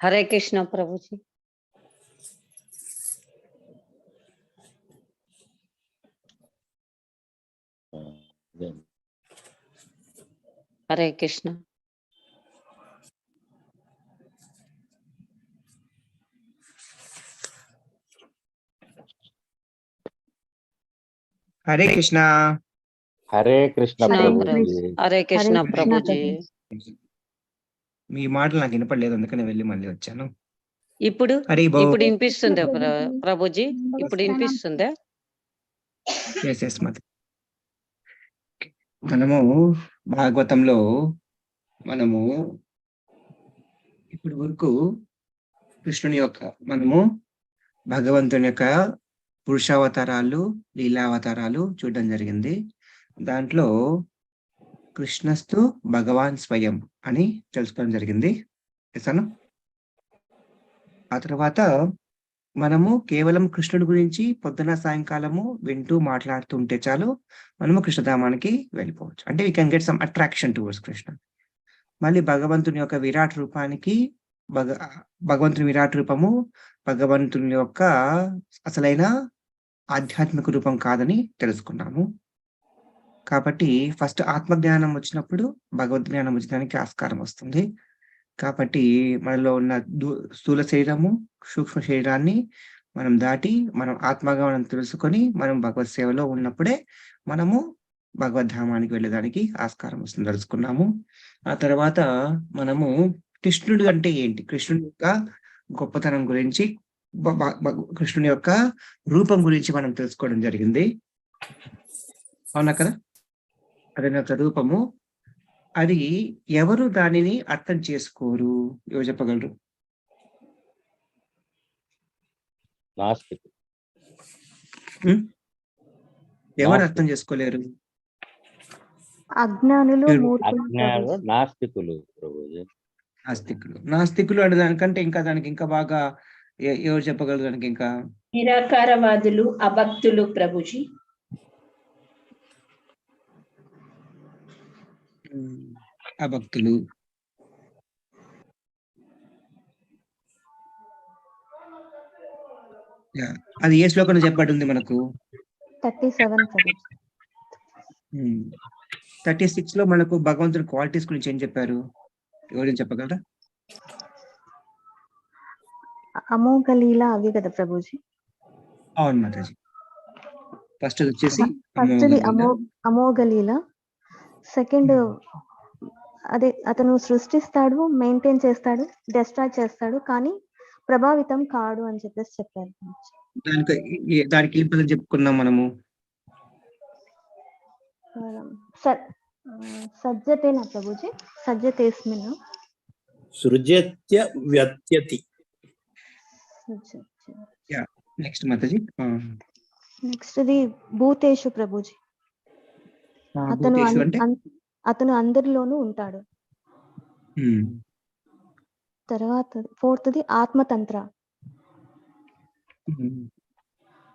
హరే కృష్ణ ప్రభుజీ. హరే కృష్ణ. హరే కృష్ణ. హరే కృష్ణ ప్రభుజీ. హరే కృష్ణ ప్రభుజీ. మీ మాటలు నాకు వినపడలేదు, అందుకని వెళ్ళి మళ్ళీ వచ్చాను. ఇప్పుడు హరి బో. ఇప్పుడు వినిపిస్తుందా ప్రభుజీ? ఇప్పుడు వినిపిస్తుందా? మనము భాగవతంలో మనము ఇప్పటి వరకు కృష్ణుని యొక్క మనము భగవంతుని యొక్క పురుషావతారాలు, లీలావతారాలు చూడడం జరిగింది. దాంట్లో కృష్ణస్తు భగవాన్ స్వయం అని తెలుసుకోవడం జరిగింది. చేశాను. ఆ తర్వాత మనము కేవలం కృష్ణుడి గురించి పొద్దున సాయంకాలము వింటూ మాట్లాడుతుంటే చాలు, మనము కృష్ణధామానికి వెళ్ళిపోవచ్చు. అంటే we can get some attraction towards Krishna. మళ్ళీ భగవంతుని యొక్క విరాట్ రూపానికి భగవంతుని విరాట్ రూపము భగవంతుని యొక్క అసలైన ఆధ్యాత్మిక రూపం కాదని తెలుసుకున్నాము. కాబట్టి ఫస్ట్ ఆత్మజ్ఞానం వచ్చినప్పుడు భగవద్ జ్ఞానం వచ్చడానికి ఆస్కారం వస్తుంది. కాబట్టి మనలో ఉన్న స్థూల శరీరము, సూక్ష్మ శరీరాన్ని మనం దాటి మనం ఆత్మగా మనం తెలుసుకొని మనం భగవత్ సేవలో ఉన్నప్పుడే మనము భగవద్ధామానికి వెళ్ళడానికి ఆస్కారం వస్తుంది తెలుసుకున్నాము. ఆ తర్వాత మనము కృష్ణుడు అంటే ఏంటి, కృష్ణుడి యొక్క గొప్పతనం గురించి, కృష్ణుని యొక్క రూపం గురించి మనం తెలుసుకోవడం జరిగింది. అవునా కదా? అదైన యొక్క రూపము, అది ఎవరు దానిని అర్థం చేసుకోరు? ఎవరు చెప్పగలరు? ఎవరు అర్థం చేసుకోలేరు? అజ్ఞానులు, నాస్తికులు. నాస్తికులు అంటే దానికంటే ఇంకా దానికి ఇంకా బాగా ఎవరు చెప్పగలరు? దానికి ఇంకా నిరాకారవాదులు, అభక్తులు ప్రభుజీ. అభక్తులు. అది ఏ శ్లోకంలో చెప్పబడి ఉంది మనకు? 36 లో మనకు భగవంతుని క్వాలిటీస్ గురించి ఏం చెప్పారు? ఎవరైనా చెప్పగలరా? అమోఘ లీల అవి కదా ప్రభుజీ? అవును మాతాజీ. ఫస్ట్ వచ్చేసి అమోఘ లీల. సెకండ్ అదే అతను సృష్టిస్తాడు, మెయింటైన్ చేస్తాడు, డిస్ట్రాయ్ చేస్తాడు, కానీ ప్రభావితం కాడు అని చెప్పేసి చెప్పారు. దానికి ఏం పదం చెప్పుకున్నాం మనము? సజ్జతేనా Prabhuji? సజ్జతేస్మిన్ సృజత్య వ్యత్యతి. Next Mataji. Next the భూతేషు Prabhuji. అతను అందరిలోనూ ఉంటాడు. తర్వాత ఫోర్త్ది ఆత్మతంత్ర.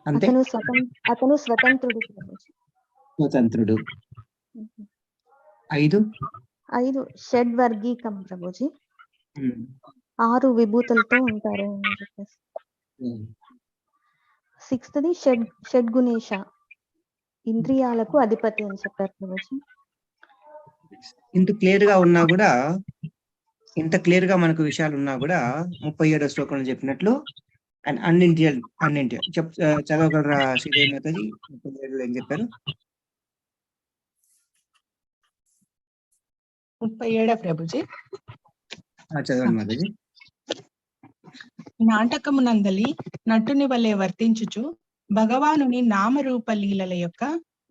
అతను స్వతంత్రుడు ప్రభుజీ. స్వతంత్రుడు. 5 షడ్వర్గీకం ప్రభుజీ. 6 విభూతులతో ఉంటారు అని చెప్పేసి. 6ది షడ్గుణేశ, ఇంద్రియాలకు అధిపతి అని చెప్పారు ప్రభుజీ. ఇంత క్లియర్ గా ఉన్నా కూడా, ఇంత క్లియర్ గా మనకు విషయాలు ఉన్నా కూడా 37వ శ్లోకంలో చెప్పినట్లు అండ్ అన్నింటియల్ చదవగలరా శ్రీదేవి మాతాజీ? 37లో ఏం చెప్పారు? 37 ప్రభుజీ. చదవండి మాతాజీ. నాటకమునందలి నటుని వలె వర్తించుచు భగవానుని నామరూప లీలల యొక్క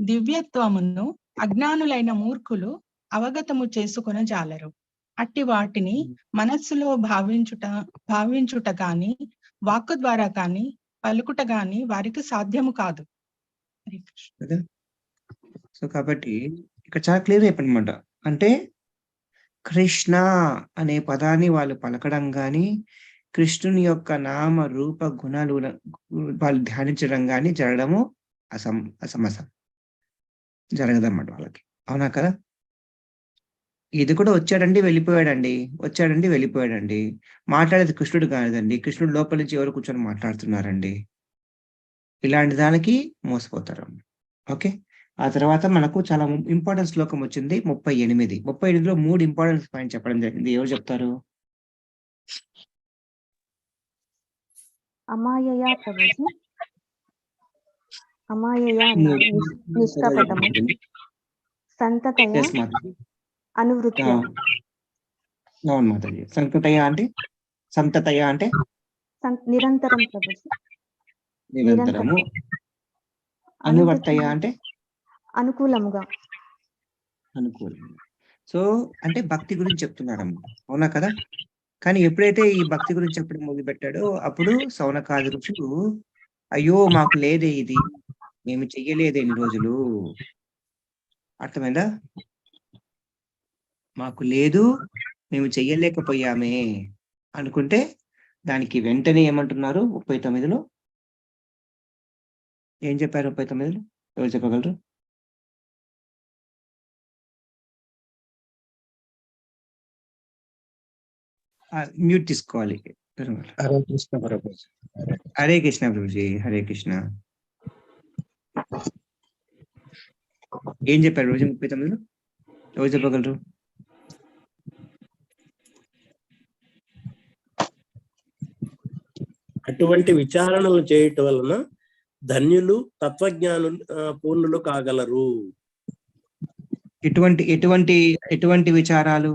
దివ్యత్వమును అజ్ఞానులైన మూర్ఖులు అవగతము చేసుకొన జాలరు. అట్టి వాటిని మనస్సులో భావించుట గాని, వాక్కు ద్వారా కాని, పలుకుట గాని వారికి సాధ్యము కాదు. సో కాబట్టి ఇక్కడ చాలా క్లియర్ అయిపోయింది అనమాట. అంటే కృష్ణ అనే పదాన్ని వాళ్ళు పలకడం గాని, కృష్ణుని యొక్క నామ రూప గుణాలు వాళ్ళు ధ్యానించడం గాని జరగడము అసమసం జరగదన్నమాట వాళ్ళకి. అవునా కదా? ఇది కూడా వచ్చాడండి వెళ్ళిపోయాడండి, వచ్చాడండి వెళ్ళిపోయాడండి. మాట్లాడేది కృష్ణుడు కాదండి, కృష్ణుడు లోపల నుంచి ఎవరు కూర్చొని మాట్లాడుతున్నారండి. ఇలాంటి దానికి మోసపోతారు. ఓకే, ఆ తర్వాత మనకు చాలా ఇంపార్టెంట్ శ్లోకం వచ్చింది 38. 38లో 3 ఇంపార్టెంట్ పాయింట్ చెప్పడం జరిగింది. ఎవరు చెప్తారు? అమాయయా ప్రభుజీ, అమాయయా అన్న నిష్కపటము, సంతతయ Yes, మాతాజీ. అనువృత్య, అవును మాతాజీ. సంతతయ అంటే నిరంతరం ప్రభుజీ, నిరంతరము. అనువర్తయ అంటే అనుకూలముగా. అనుకూలం. సో అంటే భక్తి గురించి చెప్తున్నారమ్మా, అవునా కదా? కానీ ఎప్పుడైతే ఈ భక్తి గురించి చెప్పడం మొదలు పెట్టాడో అప్పుడు సౌనకాది ఋషులు, అయ్యో మాకు లేదే ఇది, మేము చెయ్యలేదే ఇన్ని రోజులు, అర్థమైందా? మాకు లేదు, మేము చెయ్యలేకపోయామే అనుకుంటే దానికి వెంటనే ఏమంటున్నారు 39లో? ఏం చెప్పారు 39లో? ఎవరు చెప్పగలరు? మ్యూట్ తీసుకోవాలి. హరే కృష్ణ ప్రభుజీ. హరే కృష్ణ ప్రభుజీ, హరే కృష్ణ. ఏం చెప్పారు రోజు 39లో? ఎవరు చెప్పగలరు? అటువంటి విచారణలు చేయటం వలన ధన్యులు తత్వజ్ఞానులు పూర్ణులు కాగలరు. ఎటువంటి విచారాలు?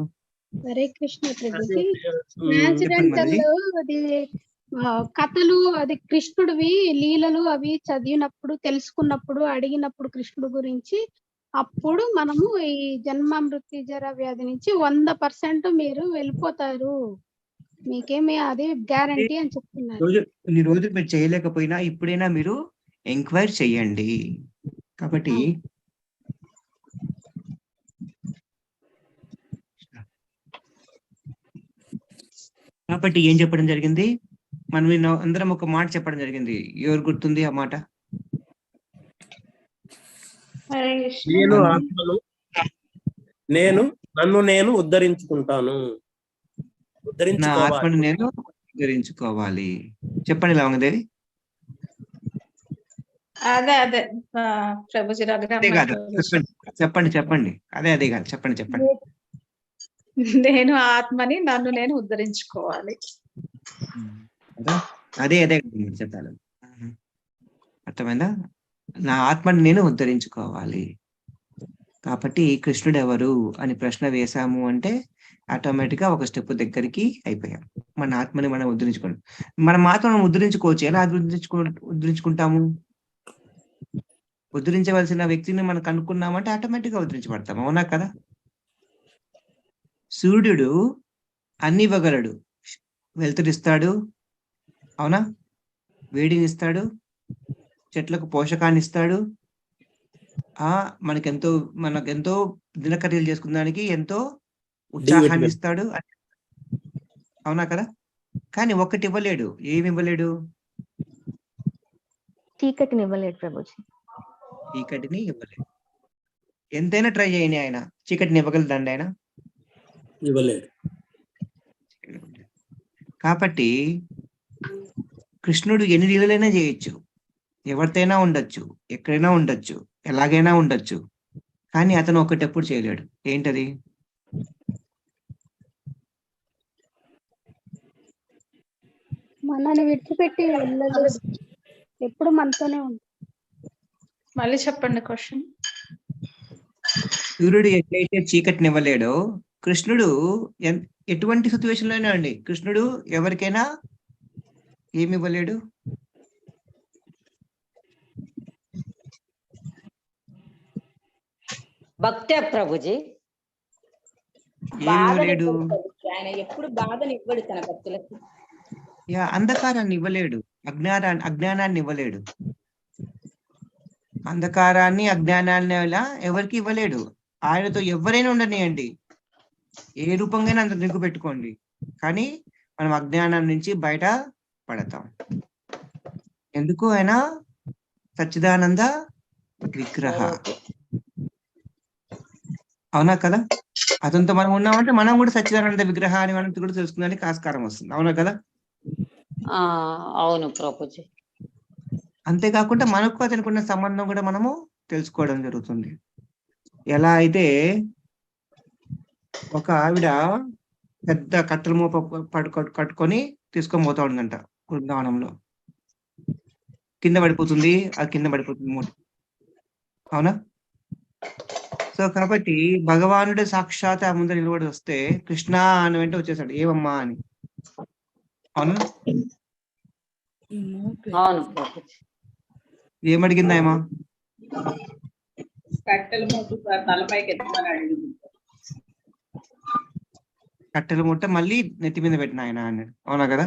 హరే కృష్ణ ప్రభుజీ. చెప్పండి యాక్సిడెంటల్ మాధవి. అది కథలు, అది కృష్ణుడివి లీలలు అవి చదివినప్పుడు, తెలుసుకున్నప్పుడు, అడిగినప్పుడు కృష్ణుడు గురించి, అప్పుడు మనము ఈ జన్మ మృత్యు జర వ్యాధి నుంచి 100% మీరు వెళ్ళిపోతారు, మీకేమి అది గ్యారంటీ అని చెప్తున్నారు. కొన్ని రోజులు మీరు చేయలేకపోయినా ఇప్పుడైనా మీరు ఎంక్వైరీ చెయ్యండి. కాబట్టి ఏం చెప్పడం జరిగింది? మనం అందరం ఒక మాట చెప్పడం జరిగింది. ఎవరు గుర్తుంది ఆ మాట? నేను ఆత్మను, నన్ను నేను ఉద్ధరించుకుంటాను, నా ఆత్మను నేను ఉద్ధరించుకోవాలి. చెప్పండి లవంగదేవి. అదే ప్రభుజీ అదే కాదు, చెప్పండి. అదే కాదు, చెప్పండి. నేను ఆత్మని, నన్ను నేను ఉద్ధరించుకోవాలి. అదే చెప్పాలి. అర్థమైందా? నా ఆత్మని నేను ఉద్ధరించుకోవాలి. కాబట్టి కృష్ణుడు ఎవరు అని ప్రశ్న వేశాము అంటే ఆటోమేటిక్ గా ఒక స్టెప్ దగ్గరికి అయిపోయాం. మన ఆత్మని మనం ఉద్ధరించుకోండి. మన ఆత్మను ఉద్ధరించుకోవచ్చు. ఎలా ఉద్ధరించుకుంటాము? ఉద్ధరించవలసిన వ్యక్తిని మనం కనుక్కున్నామంటే ఆటోమేటిక్ గా ఉద్ధరించబడతాం, అవునా కదా? సూర్యుడు అన్ని ఇవ్వగలడు. వెలుతురిస్తాడు, అవునా? వేడినిస్తాడు, చెట్లకు పోషకాన్ని ఇస్తాడు, మనకెంతో దినకర్యలు చేసుకున్నానికి ఎంతో ఉత్సాహాన్ని ఇస్తాడు, అవునా కదా? కానీ ఒక్కటి ఇవ్వలేడు. ఏమి ఇవ్వలేడు? చీకటిని ఇవ్వలేడు ప్రభుజీ. చీకటిని ఇవ్వలేడు. ఎంతైనా ట్రై చేయని ఆయన చీకటిని ఇవ్వగలదండి ఆయన? ఇవ్వలేడు. కాబట్టి కృష్ణుడు ఎన్ని లీలలైనా చేయొచ్చు, ఎవరితైనా ఉండొచ్చు, ఎక్కడైనా ఉండొచ్చు, ఎలాగైనా ఉండొచ్చు, కానీ అతను ఒకటెప్పుడు చేయలేడు. ఏంటది? మనల్ని విడిచిపెట్టి వెళ్ళలేదు, ఎప్పుడు మనతోనే ఉంది. మళ్ళీ చెప్పండి క్వశ్చన్. సూర్యుడు ఎట్లయితే చీకటిని ఇవ్వలేడో, కృష్ణుడు ఎటువంటి సిచ్యువేషన్ లోనే అండి, కృష్ణుడు ఎవరికైనా ఏమి ఇవ్వలేడు? భక్తే ప్రభుజీ. ఏమి ఇవ్వలేడు? ఆయన ఎప్పుడు బాధని ఇవ్వడు తన భక్తులకి. అంధకారాన్ని ఇవ్వలేడు, అజ్ఞానాన్ని ఇవ్వలేడు. అంధకారాన్ని, అజ్ఞానాన్ని అలా ఎవరికి ఇవ్వలేడు. ఆయనతో ఎవరైనా ఉండనియండి, ఏ రూపంగా అంత దిక్కు పెట్టుకోండి, కానీ మనం అజ్ఞానం నుంచి బయట పడతాం. ఎందుకు? ఆయన సచ్చిదానంద విగ్రహ, అవునా కదా? అతనితో మనం ఉన్నామంటే మనం కూడా సచ్చిదానంద విగ్రహాన్ని మనం కూడా తెలుసుకునేందుకు ఆస్కారం వస్తుంది. అవునా కదా? అవును ప్రభుజీ. అంతేకాకుండా మనకు అతనికి ఉన్న సంబంధం కూడా మనము తెలుసుకోవడం జరుగుతుంది. ఎలా అయితే ఒక ఆవిడ పెద్ద కట్టెల మోప కట్టుకొని తీసుకొని పోతా ఉందంట బృందావనంలో. కింద పడిపోతుంది, అది కింద పడిపోతుంది మూట. అవునా? సో కాబట్టి భగవానుడు సాక్షాత్ ఆ ముందు నిలబడి వస్తే కృష్ణ అని వెంట వచ్చేసాడు, ఏమమ్మా అని. అవునా? అవును ప్రభుజీ. ఏమడిగిందా ఏమా? కట్టెలు మూటు తలపైకి ఎత్తమని అడిగింది. కట్టెల ముట్ట మళ్ళీ నెత్తి మీద పెట్టిన ఆయన అన్నాడు. అవునా కదా?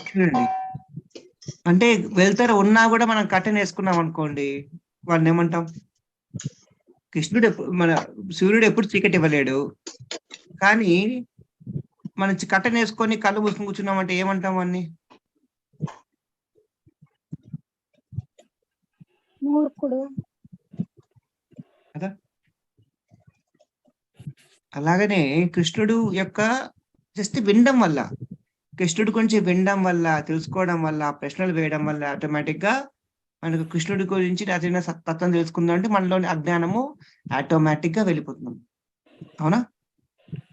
చూడండి, అంటే వెళ్తారు ఉన్నా కూడా మనం కట్టెను వేసుకున్నాం అనుకోండి, వాళ్ళని ఏమంటాం? కృష్ణుడు మన సూర్యుడు ఎప్పుడు చీకటి ఇవ్వలేడు, కానీ మనం కట్టెను వేసుకొని కళ్ళు మూసుకొని కూర్చున్నామంటే ఏమంటాం వాడిని? మూర్ఖుడు. కదా? అలాగనే కృష్ణుడు యొక్క జస్ట్ వినడం వల్ల, కృష్ణుడి గురించి వినడం వల్ల, తెలుసుకోవడం వల్ల, ప్రశ్నలు వేయడం వల్ల ఆటోమేటిక్ గా మనకు కృష్ణుడి గురించి అతని తత్వం తెలుసుకుందాం అంటే మనలోని అజ్ఞానము ఆటోమేటిక్ గా వెళ్ళిపోతున్నాం. అవునా?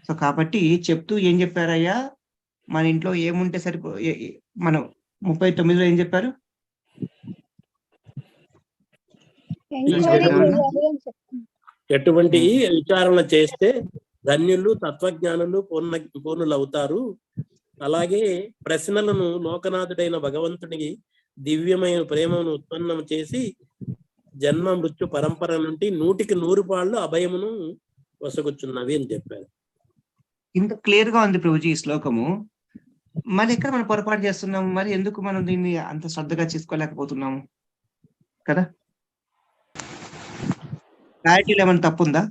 సో కాబట్టి చెప్తూ ఏం చెప్పారయ్యా, మన ఇంట్లో ఏముంటే మనం 39లో ఏం చెప్పారు? ఎటువంటి విచారణ చేస్తే ధన్యులు తత్వజ్ఞానులు పూర్ణులు అవుతారు. అలాగే ప్రశ్నలను లోకనాథుడైన భగవంతునికి దివ్యమైన ప్రేమను ఉత్పన్నం చేసి జన్మ మృత్యు పరంపర నుండి 100కి 100 అభయమును వసగుచున్నవి అని చెప్పారు. ఇంత క్లియర్ గా ఉంది ప్రభుజీ ఈ శ్లోకము. మరి ఎక్కడ మనం పొరపాటు చేస్తున్నాము? మరి ఎందుకు మనం దీన్ని అంత శ్రద్ధగా చేసుకోలేకపోతున్నాము కదా? క్లారిటీలో ఏమైనా తప్పుందా?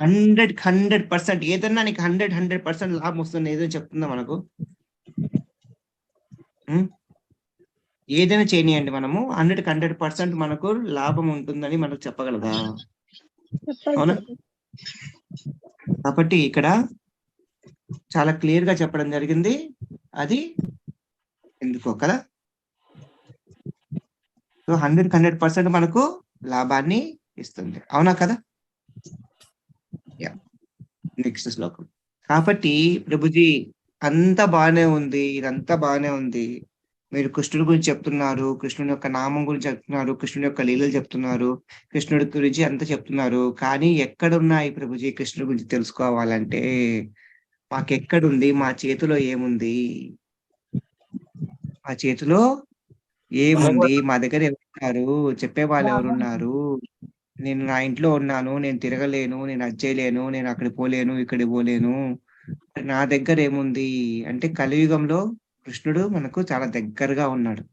100% ఏదన్నా నీకు 100% లాభం వస్తుంది ఏదైనా చెప్తుందా మనకు? ఏదైనా చేయనియండి, మనము 100% మనకు లాభం ఉంటుందని మనకు చెప్పగలదా? అవునా? కాబట్టి ఇక్కడ చాలా క్లియర్ గా చెప్పడం జరిగింది, అది ఎందుకో కదా. సో 100% మనకు లాభాన్ని ఇస్తుంది. అవునా కదా? నెక్స్ట్ శ్లోకం. కాబట్టి ప్రభుజీ అంతా బాగానే ఉంది, ఇదంతా బాగానే ఉంది, మీరు కృష్ణుడి గురించి చెప్తున్నారు, కృష్ణుడి యొక్క నామం గురించి చెప్తున్నారు, కృష్ణుడి యొక్క లీలలు చెప్తున్నారు, కృష్ణుడి గురించి అంతా చెప్తున్నారు, కానీ ఎక్కడున్నాయి ప్రభుజీ కృష్ణుడి గురించి తెలుసుకోవాలంటే? మాకెక్కడుంది? మా చేతిలో ఏముంది? మా చేతిలో ఏముంది? మా దగ్గర ఎవరున్నారు? చెప్పేవాళ్ళు ఎవరున్నారు? నేను నా ఇంట్లో ఉన్నాను, నేను తిరగలేను, నేను అది చేయలేను, నేను అక్కడికి పోలేను, ఇక్కడికి పోలేను, నా దగ్గర ఏముంది అంటే కలియుగంలో కృష్ణుడు మనకు చాలా దగ్గరగా ఉన్నాడు.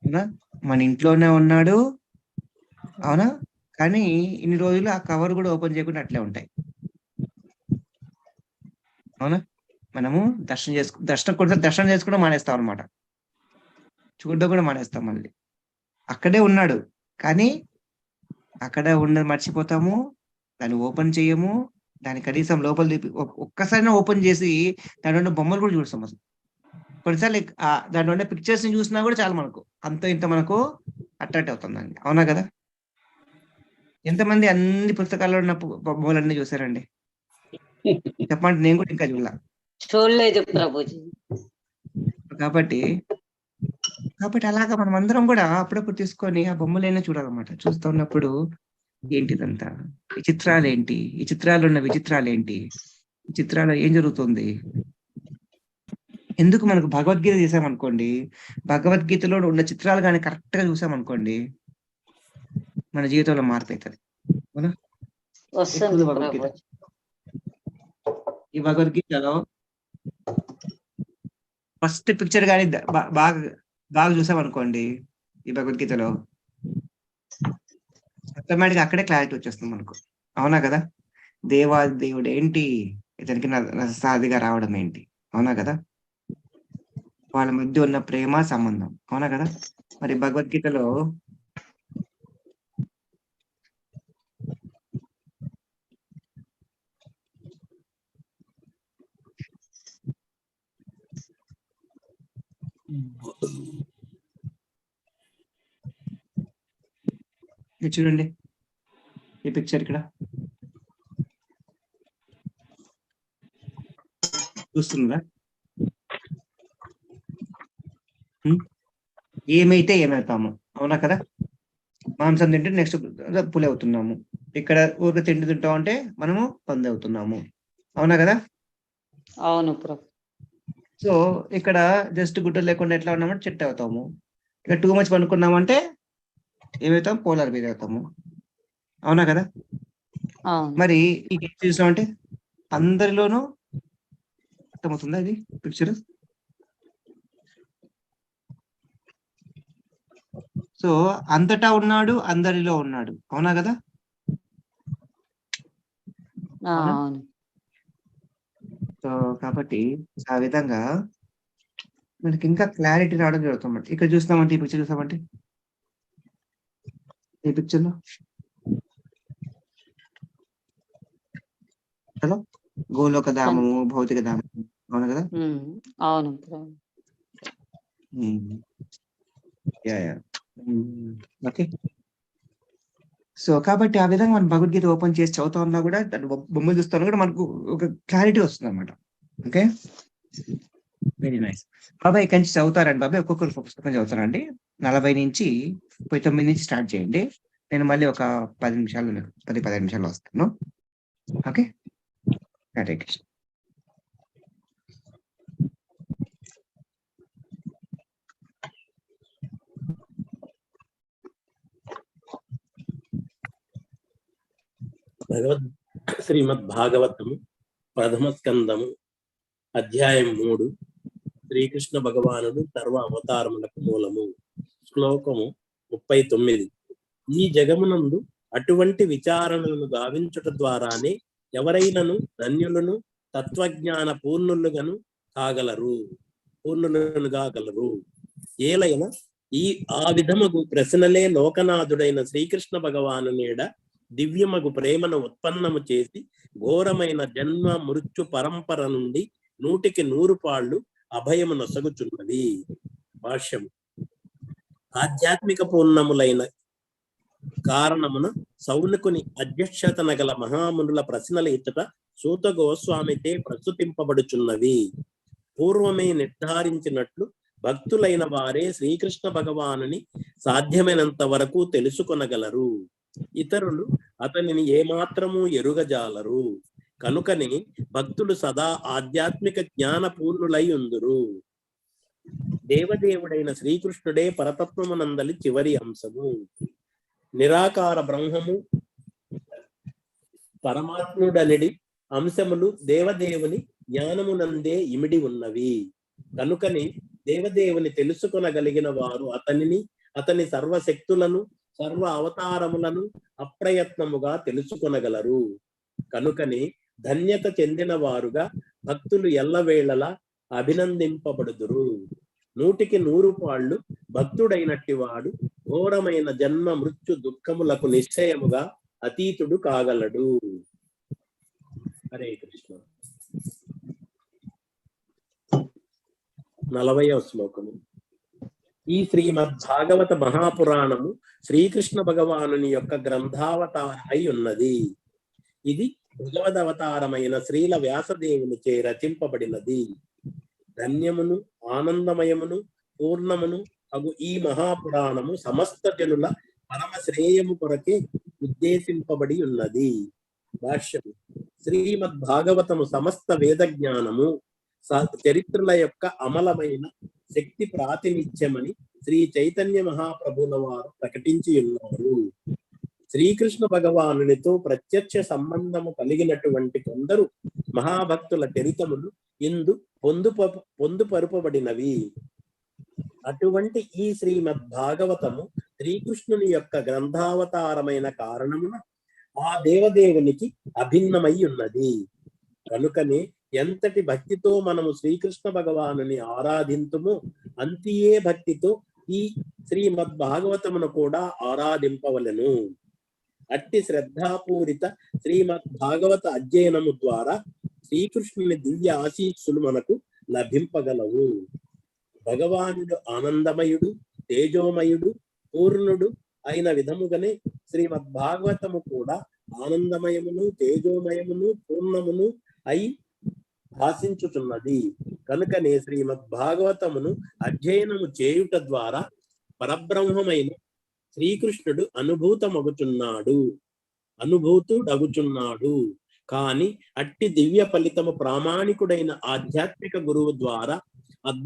అవునా? మన ఇంట్లోనే ఉన్నాడు. అవునా? కానీ ఇన్ని రోజులు ఆ కవర్ కూడా ఓపెన్ చేయకుండా అట్లే ఉంటాయి. అవునా? మనము దర్శనం చేసుకోవడం మానేస్తాం అనమాట, చూడడం కూడా మానేస్తాం. మళ్ళీ అక్కడే ఉన్నాడు, కానీ అక్కడ ఉన్నది మర్చిపోతాము, దాన్ని ఓపెన్ చేయము, దాని కనీసం లోపల ఒక్కసారి ఓపెన్ చేసి దాని ఉన్న బొమ్మలు కూడా చూస్తాం. అసలు కొన్నిసార్లు దాంట్లో ఉండే పిక్చర్స్ ని చూసినా కూడా చాలా మనకు అంత ఇంత మనకు అట్రాక్ట్ అవుతుందండి. అవునా కదా? ఎంతమంది అన్ని పుస్తకాల్లో ఉన్న బొమ్మలన్నీ చూసారండి? చెప్పండి. నేను కూడా ఇంకా చూడలేదు ప్రభుజీ. కాబట్టి అలాగా మనం అందరం కూడా అప్పుడప్పుడు తీసుకొని ఆ బొమ్మలైనా చూడాలన్నమాట. చూస్తూ ఉన్నప్పుడు ఏంటిదంతా, ఈ చిత్రాలు ఏంటి, ఈ చిత్రాలు ఉన్న విచిత్రాలు ఏంటి, ఈ చిత్రాలు ఏం జరుగుతుంది? ఎందుకు మనకు భగవద్గీత చేసామనుకోండి, భగవద్గీతలో ఉన్న చిత్రాలు కానీ కరెక్ట్ గా చూసామనుకోండి, మన జీవితంలో మార్పు అవుతుంది. ఈ భగవద్గీతలో ఫస్ట్ పిక్చర్ కానీ బాగా చూసామనుకోండి, ఈ భగవద్గీతలో ఆటోమేటిక్ అక్కడే క్లారిటీ వచ్చేస్తుంది మనకు. అవునా కదా? దేవుడు ఏంటి, ఇతనికి సాదిగా రావడం ఏంటి? అవునా కదా? వాళ్ళ మధ్య ఉన్న ప్రేమ సంబంధం. అవునా కదా? మరి భగవద్గీతలో ఇది చూడండి ఈ పిక్చర్ ఇక్కడ చూస్తున్నారా? ఏమైతే ఏమవుతాము, అవునా కదా? మాంసం తింటే నెక్స్ట్ పులి అవుతున్నాము. ఇక్కడ ఊరికే తిండి తింటాం అంటే మనము పంది అవుతున్నాము, అవునా కదా? అవును ప్రభు. సో ఇక్కడ జస్ట్ గుడ్డ లేకుండా ఎట్లా ఉన్నామంటే చెట్టు అవుతాము. ఇక్కడ టూ మచ్ పనుకున్నామంటే ఏమవుతాం? పోలార్ బీర్ అవుతాము, అవునా కదా? అవును. మరి ఈ చూసామంటే అందరిలోనూ అర్థమవుతుందా ఇది పిక్చర్? సో అంతటా ఉన్నాడు, అందరిలో ఉన్నాడు, అవునా కదా? అవునా? అవును. సో కాబట్టి ఆ విధంగా మనకి ఇంకా క్లారిటీ రావడం జరుగుతుంది. ఇక్కడ చూస్తామంటే ఈ పిక్చర్ చూస్తామంటే ఈ పిక్చర్ లో కదా గోలోక ధామము, భౌతిక ధామము, అవును కదా? అవును ప్రభు. ఓకే. సో కాబట్టి ఆ విధంగా మనం భగవద్గీత ఓపెన్ చేసి చదువుతా ఉన్నా కూడా దాని బొమ్మలు చూస్తా కూడా మనకు ఒక క్లారిటీ వస్తుంది అనమాట. Okay, very nice. బాబాయ్ ఇక్కడి నుంచి చదువుతారండి బాబాయ్, ఒక్కొక్కరు పుస్తకం చదువుతారండి. 40 నుంచి 9 నుంచి స్టార్ట్ చేయండి. నేను మళ్ళీ ఒక 10-15 నిమిషాలు వస్తాను. ఓకే, హరే కృష్ణ. శ్రీమద్ భాగవతము ప్రథమ స్కందము అధ్యాయం 3 శ్రీకృష్ణ భగవానుడు సర్వ అవతారములకు మూలము. శ్లోకము 39. ఈ జగమునందు అటువంటి విచారణలను గావించుట ద్వారానే ఎవరైనను ధన్యులను తత్వజ్ఞాన పూర్ణులుగా కాగలరు. ఏలైన ఆ విధముగు ప్రశ్నలే లోకనాథుడైన శ్రీకృష్ణ భగవాను నీడ దివ్యమగు ప్రేమను ఉత్పన్నము చేసి ఘోరమైన జన్మ మృత్యు పరంపర నుండి 100 పాళ్ళు అభయము నొసగుచున్నది. భాష్యము. ఆధ్యాత్మిక పూర్ణములైన కారణమున సౌనకుని అధ్యక్షతన గల మహామునుల ప్రశ్నల ఇచ్చట సూత గోస్వామితే ప్రస్తుతింపబడుచున్నవి. పూర్వమే నిర్ధారించినట్లు భక్తులైన వారే శ్రీకృష్ణ భగవానుని సాధ్యమైనంత వరకు తెలుసుకొనగలరు. ఇతరులు అతనిని ఏమాత్రము ఎరుగజాలరు. కనుకనే భక్తులు సదా ఆధ్యాత్మిక జ్ఞాన పూర్ణులై ఉందురు. దేవదేవుడైన శ్రీకృష్ణుడే పరతత్వమునందలి చివరి అంశము. నిరాకార బ్రహ్మము పరమాత్ముడనిడి అంశములు దేవదేవుని జ్ఞానమునందే ఇమిడి ఉన్నవి. కనుకని దేవదేవుని తెలుసుకొనగలిగిన వారు అతని సర్వశక్తులను సర్వ అవతారములను అప్రయత్నముగా తెలుసుకొనగలరు. కనుకనే ధన్యత చెందిన వారుగా భక్తులు ఎల్లవేళలా అభినందింపబడుదురు. 100 పాళ్ళు భక్తుడైనట్టి వాడు ఘోరమైన జన్మ మృత్యు దుఃఖములకు నిశ్చయముగా అతీతుడు కాగలడు. హరే కృష్ణ. 40వ శ్లోకము. ఈ శ్రీమద్ భాగవత మహాపురాణము శ్రీకృష్ణ భగవానుని యొక్క గ్రంథావతారమై ఉన్నది. ఇది భగవదవతారమైన శ్రీల వ్యాసదేవునిచే రచింపబడినది. ధన్యమును ఆనందమయమును పూర్ణమును అగు ఈ మహాపురాణము సమస్త జనుల పరమ శ్రేయము కొరకే ఉద్దేశింపబడి ఉన్నది. భాష్యము. శ్రీమద్ భాగవతము సమస్త వేద జ్ఞానము చరిత్రల యొక్క అమలమైన శక్తి ప్రాతినిధ్యమని శ్రీ చైతన్య మహాప్రభుల వారు ప్రకటించి ఉన్నారు. శ్రీకృష్ణ భగవానునితో ప్రత్యక్ష సంబంధము కలిగినటువంటి కొందరు మహాభక్తుల చరితములు ఇందు పొందుపరుపబడినవి. అటువంటి ఈ శ్రీమద్ భాగవతము శ్రీకృష్ణుని యొక్క గ్రంథావతారమైన కారణమున ఆ దేవదేవునికి అభిన్నమై ఉన్నది. కనుకనే ఎంతటి భక్తితో మనము శ్రీకృష్ణ భగవానుని ఆరాధింతుమో అంతియే భక్తితో ఈ శ్రీమద్ భాగవతమును కూడా ఆరాధింపవలెను. అట్టి శ్రద్ధాపూరిత శ్రీమద్ భాగవత అధ్యయనము ద్వారా శ్రీకృష్ణుని దివ్య ఆశీస్సులు మనకు లభింపగలవు. భగవానుడు ఆనందమయుడు, తేజోమయుడు, పూర్ణుడు అయిన విధముగానే శ్రీమద్ భాగవతము కూడా ఆనందమయమును, తేజోమయమును, పూర్ణమును అయి భాషించుతున్నది. కనుకనే శ్రీమద్ భాగవతమును అధ్యయనము చేయుట ద్వారా పరబ్రహ్మమైన శ్రీకృష్ణుడు అనుభూతుడగుచున్నాడు. కాని అట్టి దివ్య ఫలితము ప్రామాణికుడైన ఆధ్యాత్మిక గురువు ద్వారా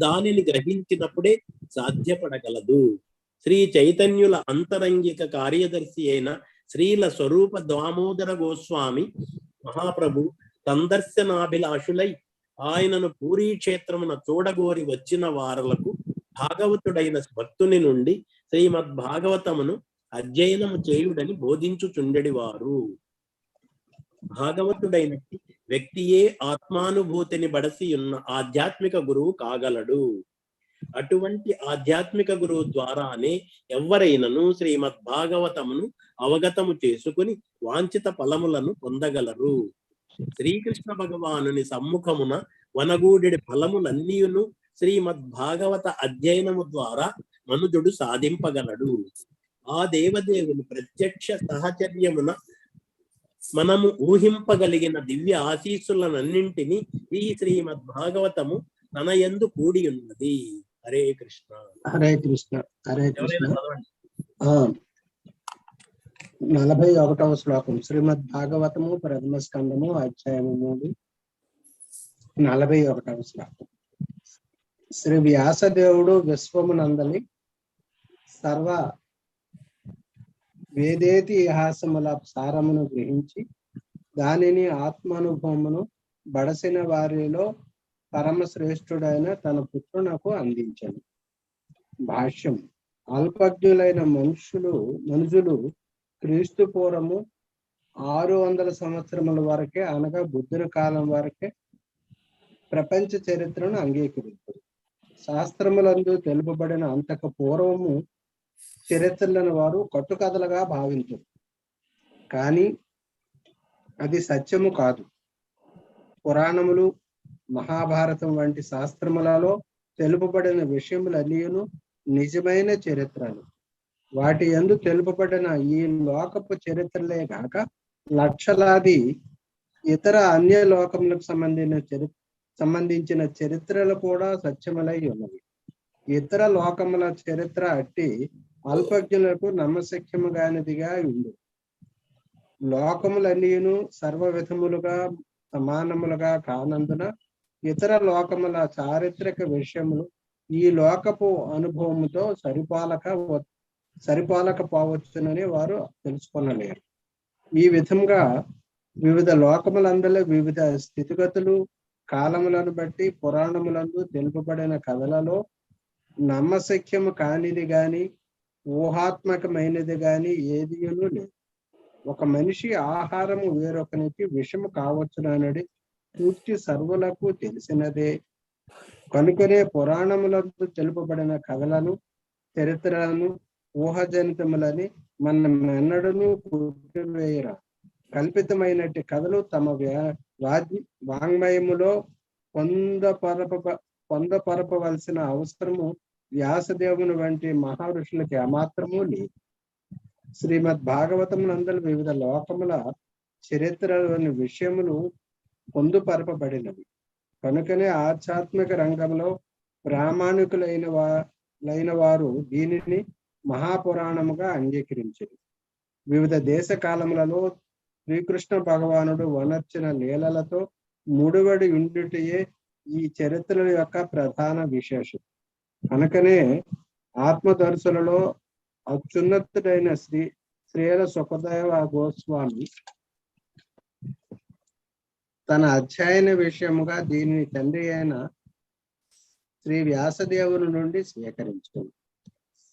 దానిని గ్రహించినప్పుడే సాధ్యపడగలదు. శ్రీ చైతన్యుల అంతరంగిక కార్యదర్శి అయిన శ్రీల స్వరూప దామోదర గోస్వామి మహాప్రభు సందర్శనాభిలాషులై ఆయనను పూరీ క్షేత్రమున చూడగోరి వచ్చిన వారలకు భాగవతుడైన భక్తుని నుండి శ్రీమద్ భాగవతమును అధ్యయనము చేయుడని బోధించుచుండెడివారు. భాగవతుడైన వ్యక్తియే ఆత్మానుభూతిని బడసి ఉన్న ఆధ్యాత్మిక గురువు కాగలడు. అటువంటి ఆధ్యాత్మిక గురువు ద్వారానే ఎవరైనను శ్రీమద్ భాగవతమును అవగతము చేసుకుని వాంఛిత ఫలములను పొందగలరు. శ్రీకృష్ణ భగవానుని సమ్ముఖమున వనగూడెడి ఫలములన్నీయును శ్రీమద్ భాగవత అధ్యయనము ద్వారా మనుజుడు సాధింపగలడు. ఆ దేవదేవుని ప్రత్యక్ష సహచర్యమున మనము ఊహింపగలిగిన దివ్య ఆశీస్సులనన్నింటినీ ఈ శ్రీమద్ భాగవతము తన యందు కూడి ఉన్నది. హరే కృష్ణ. హరే కృష్ణ. హరే కృష్ణ. 41వ శ్లోకం శ్రీమద్ భాగవతము ప్రథమ స్కందము అధ్యాయము 3 41వ శ్లోకం. శ్రీ వ్యాసదేవుడు విశ్వమునందలి సర్వ వేదేతి ఇహాసముల సారమును గ్రహించి దానిని ఆత్మానుభవమును బడసిన వారిలో పరమశ్రేష్ఠుడైన తన పుత్రునకు అందించను. భాష్యం. అల్పజ్ఞులైన మనుషులు క్రీస్తు పూర్వము 600 సంవత్సరముల వరకే అనగా బుద్ధుని కాలం వరకే ప్రపంచ చరిత్రను అంగీకరించారు. శాస్త్రములందు తెలుపబడిన అంతకు పూర్వము చరిత్రలను వారు కట్టుకథలుగా భావించరు. కానీ అది సత్యము కాదు. పురాణములు, మహాభారతం వంటి శాస్త్రములలో తెలుపబడిన విషయములన్నీను నిజమైన చరిత్రలు. వాటి యందు తెలుపబడిన ఈ లోకపు చరిత్రలే కాక లక్షలాది ఇతర అన్య లోకములకు సంబంధించిన చరిత్రలు కూడా సత్యములై ఉన్నవి. ఇతర లోకముల చరిత్ర అట్టి అల్పజ్ఞులకు నమ్మశక్యము కానిదిగా ఉంది. లోకములన్నీను సర్వ విధములుగా సమానములుగా కానందున ఇతర లోకముల చారిత్రక విషయములు ఈ లోకపు అనుభవముతో సరిపోలకపోవచ్చునని వారు తెలుసుకొనలేరు. ఈ విధంగా వివిధ లోకములందరి వివిధ స్థితిగతులు కాలములను బట్టి పురాణములందు తెలుపబడిన కథలలో నమ్మశక్యము కానిది గాని ఊహాత్మకమైనది గాని ఏదియును లేదు. ఒక మనిషి ఆహారము వేరొకనికి విషము కావచ్చునని పూర్తి సర్వులకు తెలిసినదే. కనుకనే పురాణములందు తెలుపబడిన కథలను చరిత్రలను ఊహజనితములని మనం ఎన్నడూ కొట్టివేయరా. కల్పితమైనట్టి కథలు తమ వాంగ్మయములో పొందపరపవలసిన అవసరము వ్యాసదేవుని వంటి మహర్షులకి అమాత్రము లేదు. శ్రీమద్ భాగవతమునందరి వివిధ లోకముల చరిత్రలోని విషయములు పొందుపరపబడినవి. కనుకనే ఆధ్యాత్మిక రంగంలో ప్రామాణికులైన వారు దీనిని మహాపురాణముగా అంగీకరించారు. వివిధ దేశ కాలములలో శ్రీకృష్ణ భగవానుడు వనర్చిన లీలలతో ముడివడి ఉండుటయే ఈ చరిత్రల యొక్క ప్రధాన విశేషం. కనుకనే ఆత్మదర్శులలో అత్యున్నతుడైన శ్రీల సుఖదేవ గోస్వామి తన అధ్యయన విషయముగా దీనిని తండ్రి అయిన శ్రీ వ్యాసదేవుని నుండి స్వీకరించుకుంది.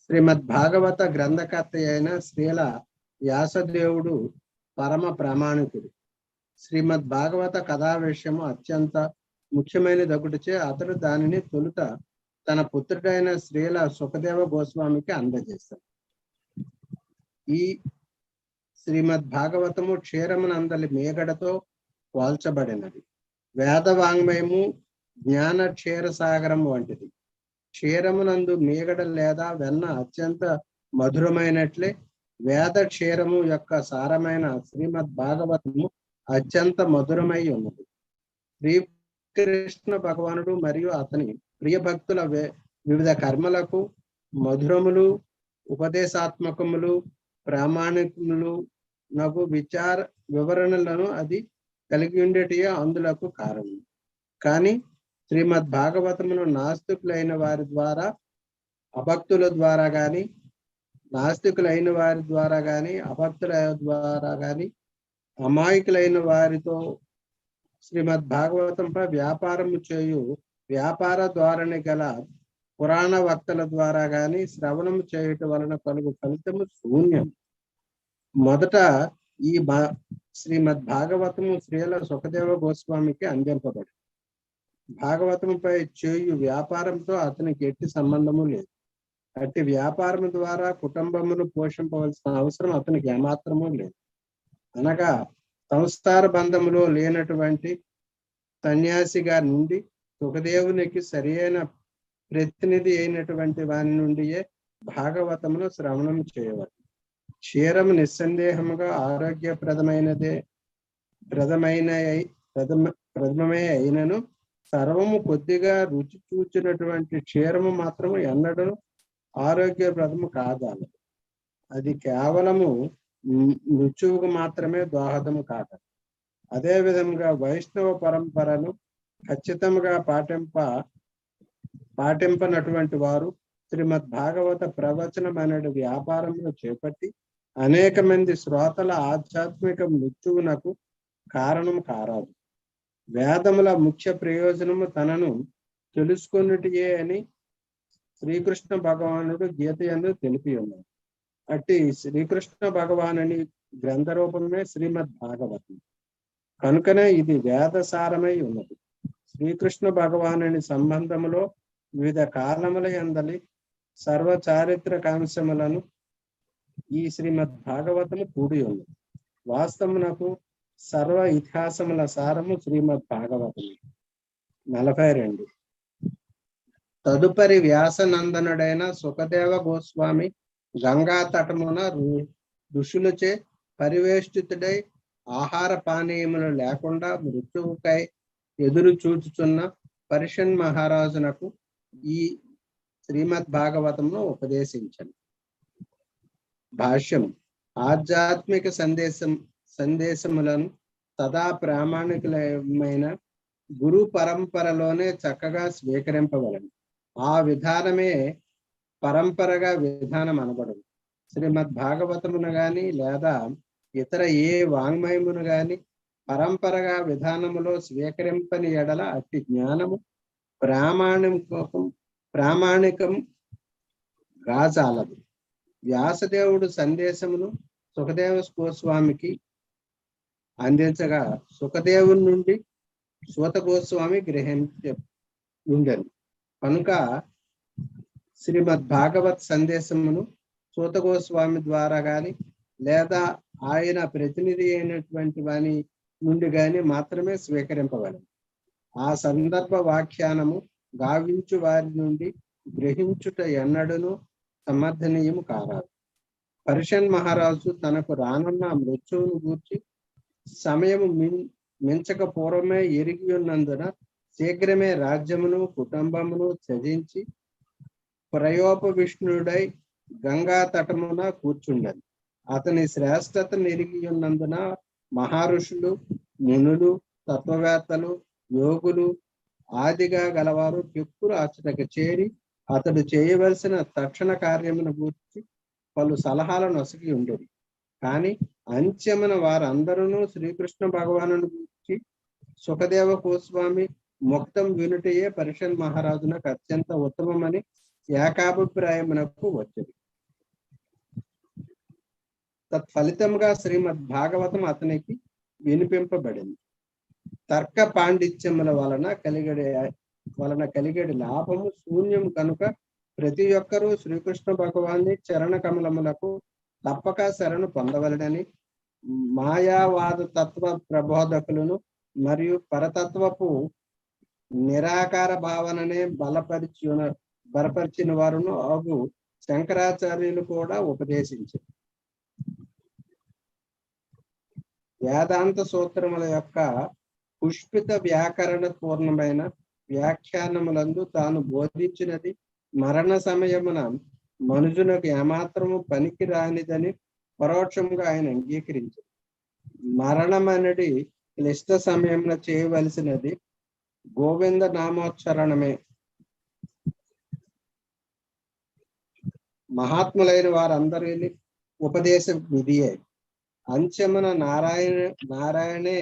శ్రీమద్ భాగవత గ్రంథకర్త అయిన శ్రీల వ్యాసదేవుడు పరమ ప్రామాణికుడు. శ్రీమద్ భాగవత కథా విషయము అత్యంత ముఖ్యమైనదొకటిచే అతడు దానిని తొలుత తన పుత్రుడైన శ్రీల సుఖదేవ గోస్వామికి అందజేశాడు. ఈ శ్రీమద్ భాగవతము క్షీరమునందలి మేగడతో పోల్చబడినది. వేద వాంగ్మయము జ్ఞాన క్షీరసాగరం వంటిది. క్షీరమునందు మీగడ లేదా వెన్న అత్యంత మధురమైనట్లే వేద క్షీరము యొక్క సారమైన శ్రీమద్ భాగవతము అత్యంత మధురమై ఉన్నది. శ్రీకృష్ణ భగవానుడు మరియు అతని ప్రియ భక్తుల వివిధ కర్మలకు మధురములు, ఉపదేశాత్మకములు, ప్రామాణికములు నగు విచార వివరణలను అది కలిగి ఉండేటియే అందులకు కారణం. కానీ శ్రీమద్ భాగవతమును నాస్తికులైన వారి ద్వారా, అభక్తుల ద్వారా గాని, నాస్తికులైన వారి ద్వారా గాని, అభక్తుల ద్వారా గాని, అమాయకులైన వారితో శ్రీమద్ భాగవతంపై వ్యాపారము చేయు వ్యాపార ధోరణి గల పురాణ వక్తల ద్వారా గాని శ్రవణము చేయటం వలన కలుగు ఫలితము శూన్యం. మొదట ఈ శ్రీమద్ భాగవతము శ్రీల సుఖదేవ గోస్వామికి అందింపబడి భాగవతముపై చేయు వ్యాపారంతో అతనికి ఎట్టి సంబంధము లేదు. అట్టి వ్యాపారం ద్వారా కుటుంబమును పోషింపవలసిన అవసరం అతనికి ఏమాత్రము లేదు. అనగా సంసార బంధములో లేనటువంటి సన్యాసిగా నుండి సుఖదేవునికి సరి అయిన ప్రతినిధి అయినటువంటి వాని నుండియే భాగవతమును శ్రవణం చేయవచ్చు. క్షీరము నిస్సందేహముగా ఆరోగ్యప్రదమైనదే ప్రథమమే అయినను సర్వము కొద్దిగా రుచి చూచినటువంటి క్షీరము మాత్రము ఎన్నడూ ఆరోగ్యప్రదము కాదాలి. అది కేవలము మృత్యువుకు మాత్రమే దోహదము కాదు. అదే విధంగా వైష్ణవ పరంపరను ఖచ్చితంగా పాటింపనటువంటి వారు శ్రీమద్ భాగవత ప్రవచనం అనే వ్యాపారంలో చేపట్టి అనేక మంది శ్రోతల ఆధ్యాత్మిక మృత్యువునకు కారణం కారాదు. వేదముల ముఖ్య ప్రయోజనము తనను తెలుసుకొనుటియే అని శ్రీకృష్ణ భగవానుడు గీత యందు తెలిపి ఉన్నాడు. అట్టి శ్రీకృష్ణ భగవానుని గ్రంథ రూపమే శ్రీమద్ భాగవతం. కనుకనే ఇది వేదసారమై ఉన్నది. శ్రీకృష్ణ భగవానుని సంబంధములో వివిధ కాలముల యందలి సర్వ చారిత్రకాంశములను ఈ శ్రీమద్ భాగవతము కూడి ఉన్నది. వాస్తవమునకు సర్వ ఇతిహాసముల సారము శ్రీమద్ భాగవతము. 42. తదుపరి వ్యాసనందనుడైన సుఖదేవ గోస్వామి గంగా తటమున ఋషులచే పరివేష్టితుడై ఆహార పానీయములు లేకుండా మృత్యువుకై ఎదురు చూచుచున్న పరిషన్ మహారాజునకు ఈ శ్రీమద్ భాగవతమును ఉపదేశించను. భాష్యం. ఆధ్యాత్మిక సందేశములను సదా ప్రామాణికమైన గురు పరంపరలోనే చక్కగా స్వీకరింపవలను. ఆ విధానమే పరంపరగా విధానం అనబడదు. శ్రీమద్ భాగవతమును గాని లేదా ఇతర ఏ వాంగ్మయమును గాని పరంపరగా విధానములో స్వీకరింపని ఎడల అట్టి జ్ఞానము ప్రామాణికం గాజాలదు. వ్యాసదేవుడు సందేశమును సుఖదేవ గోస్వామికి అందించగా సుఖదేవుని నుండి సూత గోస్వామి ఉండను. కనుక శ్రీమద్ భాగవత్ సందేశమును సూత గోస్వామి ద్వారా గాని లేదా ఆయన ప్రతినిధి అయినటువంటి వాని నుండి గాని మాత్రమే స్వీకరింపగలరు. ఆ సందర్భ వ్యాఖ్యానము గావించు వారి నుండి గ్రహించుట ఎన్నడూను సమర్థనీయము కారాదు. పరిషన్ మహారాజు తనకు రానున్న మృత్యువును గూర్చి సమయము మించక పూర్వమే ఎరిగి ఉన్నందున శీఘ్రమే రాజ్యమును కుటుంబమును త్యజించి ప్రయోపవిష్ణుడై గంగా తటమున కూర్చుండను. అతని శ్రేష్టతను ఎరిగి ఉన్నందున మహర్షులు, మునులు, తత్వవేత్తలు, యోగులు ఆదిగా గలవారు కెప్పుడు అచ్చటకు చేరి అతడు చేయవలసిన తక్షణ కార్యమును గూర్చి పలు సలహాలను నొసగి ఉండేది. కానీ అంత్యమున వారందరూ శ్రీకృష్ణ భగవాను గురించి సుఖదేవ గోస్వామి ముక్తం వినుటయే పరిషన్ మహారాజునకు అత్యంత ఉత్తమమని ఏకాభిప్రాయమునకు వచ్చింది. తత్ఫలితంగా శ్రీమద్ భాగవతం అతనికి వినిపింపబడింది. తర్క పాండిత్యముల వలన కలిగడి లాభము శూన్యం కనుక ప్రతి ఒక్కరూ శ్రీకృష్ణ భగవాన్ని చరణ కమలములకు తప్పక శరణు పొందవలనని మాయావాద తత్వ ప్రబోధకులను మరియు పరతత్వపు నిరాకార భావననే బలపరిచిన వారును ఆగు శంకరాచార్యులు కూడా ఉపదేశించారు. వేదాంత సూత్రముల యొక్క పుష్పిత వ్యాకరణ పూర్ణమైన వ్యాఖ్యానములందు తాను బోధించినది మరణ సమయమున మనుజునకు ఏమాత్రము పనికి రానిదని పరోక్షంగా ఆయన అంగీకరించారు. మరణమనడి క్లిష్ట సమయంలో చేయవలసినది గోవింద నామోచ్చరణమే. మహాత్ములైన వారందరినీ ఉపదేశ విధియే. అంచెమున నారాయణే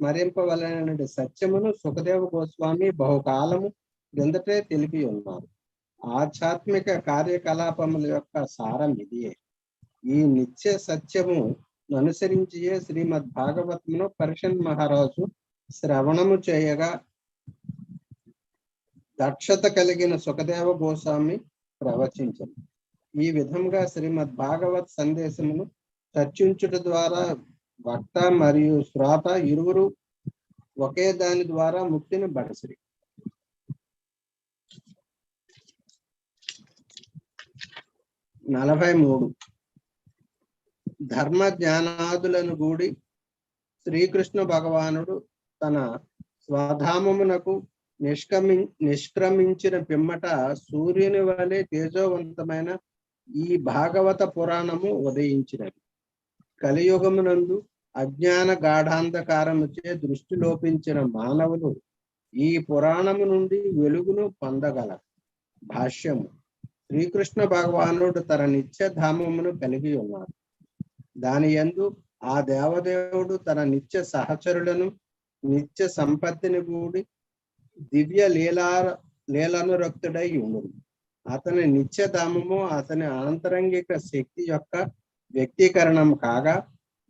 స్మరింపవలనని సత్యమును సుఖదేవ గోస్వామి బహుకాలము క్రిందటే తెలిపి ఉన్నారు. ఆధ్యాత్మిక కార్యకలాపముల యొక్క సారం ఇదియే. ఈ నిత్య సత్యము అనుసరించియే శ్రీమద్ భాగవతమును పరీక్షణ్ మహారాజు శ్రవణము చేయగా దక్షత కలిగిన సుఖదేవ గోస్వామి ప్రవచించను. ఈ విధంగా శ్రీమద్ భాగవత్ సందేశమును చర్చించుట ద్వారా వక్త మరియు శ్రోత ఇరువురు ఒకే దాని ద్వారా ముక్తిని బడసిరి. నలభై 43 ధర్మ జ్ఞానాదులను గూడి శ్రీకృష్ణ భగవానుడు తన స్వధామమునకు నిష్క్రమించిన పిమ్మట సూర్యుని వలె తేజోవంతమైన ఈ భాగవత పురాణము ఉదయించినది. కలియుగమునందు అజ్ఞాన గాఢాంధకారముచే దృష్టి లోపించిన మానవులు ఈ పురాణము నుండి వెలుగును పొందగలరు. భాష్యము: శ్రీకృష్ణ భగవానుడు తన నిత్య ధామమును కలిగి ఉన్నాడు. దాని యందు ఆ దేవదేవుడు తన నిత్య సహచరులను నిత్య సంపత్తిని కూడి దివ్య లీలానురక్తుడై ఉండును. అతని నిత్యధామము అతని ఆంతరంగిక శక్తి యొక్క వ్యక్తీకరణం కాగా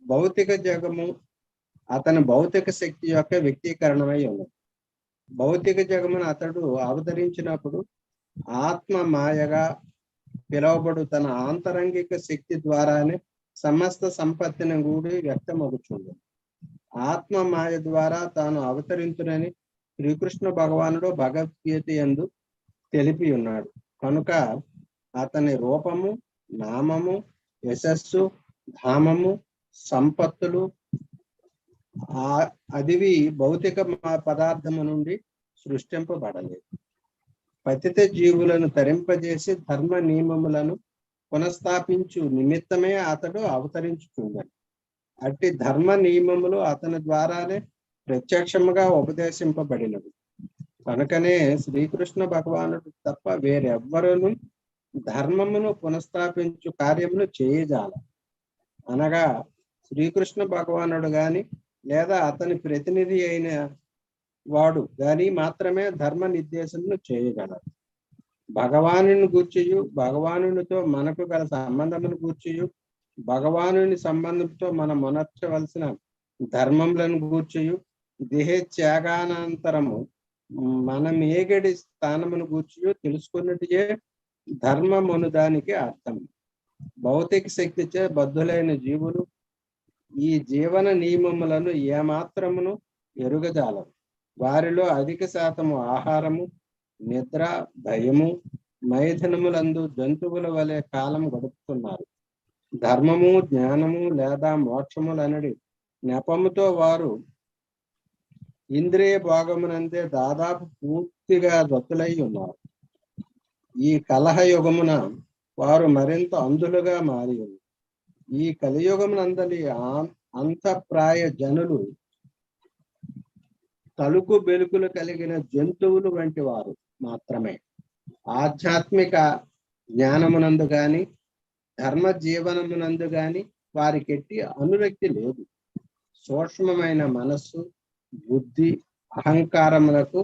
భౌతిక జగము అతని భౌతిక శక్తి యొక్క వ్యక్తీకరణమై ఉన్నది. భౌతిక జగమును అతడు అవతరించినప్పుడు ఆత్మ మాయగా పిలువబడు తన ఆంతరంగిక శక్తి ద్వారానే సమస్త సంపత్తిని కూడి వ్యక్తమగుచుండు. ఆత్మ మాయ ద్వారా తాను అవతరించునని శ్రీకృష్ణ భగవానుడు భగవద్గీత యందు తెలిపి ఉన్నాడు. కనుక అతని రూపము, నామము, యశస్సు, ధామము, సంపత్తులు అదివి భౌతిక పదార్థము నుండి సృష్టింపబడలేదు. పతిత జీవులను తరింపజేసి ధర్మ నియమములను పునఃస్థాపించు నిమిత్తమే అతడు అవతరించుచున్నాడు. అట్టి ధర్మ నియమములు అతని ద్వారానే ప్రత్యక్షముగా ఉపదేశింపబడినవి. కనుకనే శ్రీకృష్ణ భగవానుడు తప్ప వేరెవ్వరూ ధర్మమును పునఃస్థాపించు కార్యమును చేయజాల. అనగా శ్రీకృష్ణ భగవానుడు గాని లేదా అతని ప్రతినిధి అయిన వాడు గాని మాత్రమే ధర్మ నిర్దేశమును చేయగలరు. భగవానుని గూర్చియు భగవానునితో మనకు గల సంబంధమును గూర్చియు భగవానుని సంబంధంతో మనం మొనర్చవలసిన ధర్మములను గూర్చియు దేహత్యాగానంతరము మనం ఏగడి స్థానమును గూర్చియు తెలుసుకున్నట్టుయే ధర్మమును దానికి అర్థం. భౌతిక శక్తిచే బద్ధులైన జీవులు ఈ జీవన నియమములను ఏమాత్రమును ఎరుగజాలరు. వారిలో అధిక శాతము ఆహారము, నిద్ర, భయము, మైథునములందు జంతువుల వలె కాలం గడుపుతున్నారు. ధర్మము, జ్ఞానము లేదా మోక్షములనడి నెపముతో వారు ఇంద్రియ భోగమునందే దాదాపు పూర్తిగా దత్తులై ఉన్నారు. ఈ కలహయుగమున వారు మరింత అంధులుగా మారి ఉన్నారు. ఈ కలియుగమునందలి అంతఃప్రాయ జనులు తలుకు బెలుకులు కలిగిన జంతువులు వంటి వారు మాత్రమే. ఆధ్యాత్మిక జ్ఞానమునందు గాని ధర్మ జీవనమునందు గాని వారికెట్టి అనురక్తి లేదు. సూక్ష్మమైన మనస్సు, బుద్ధి, అహంకారములకు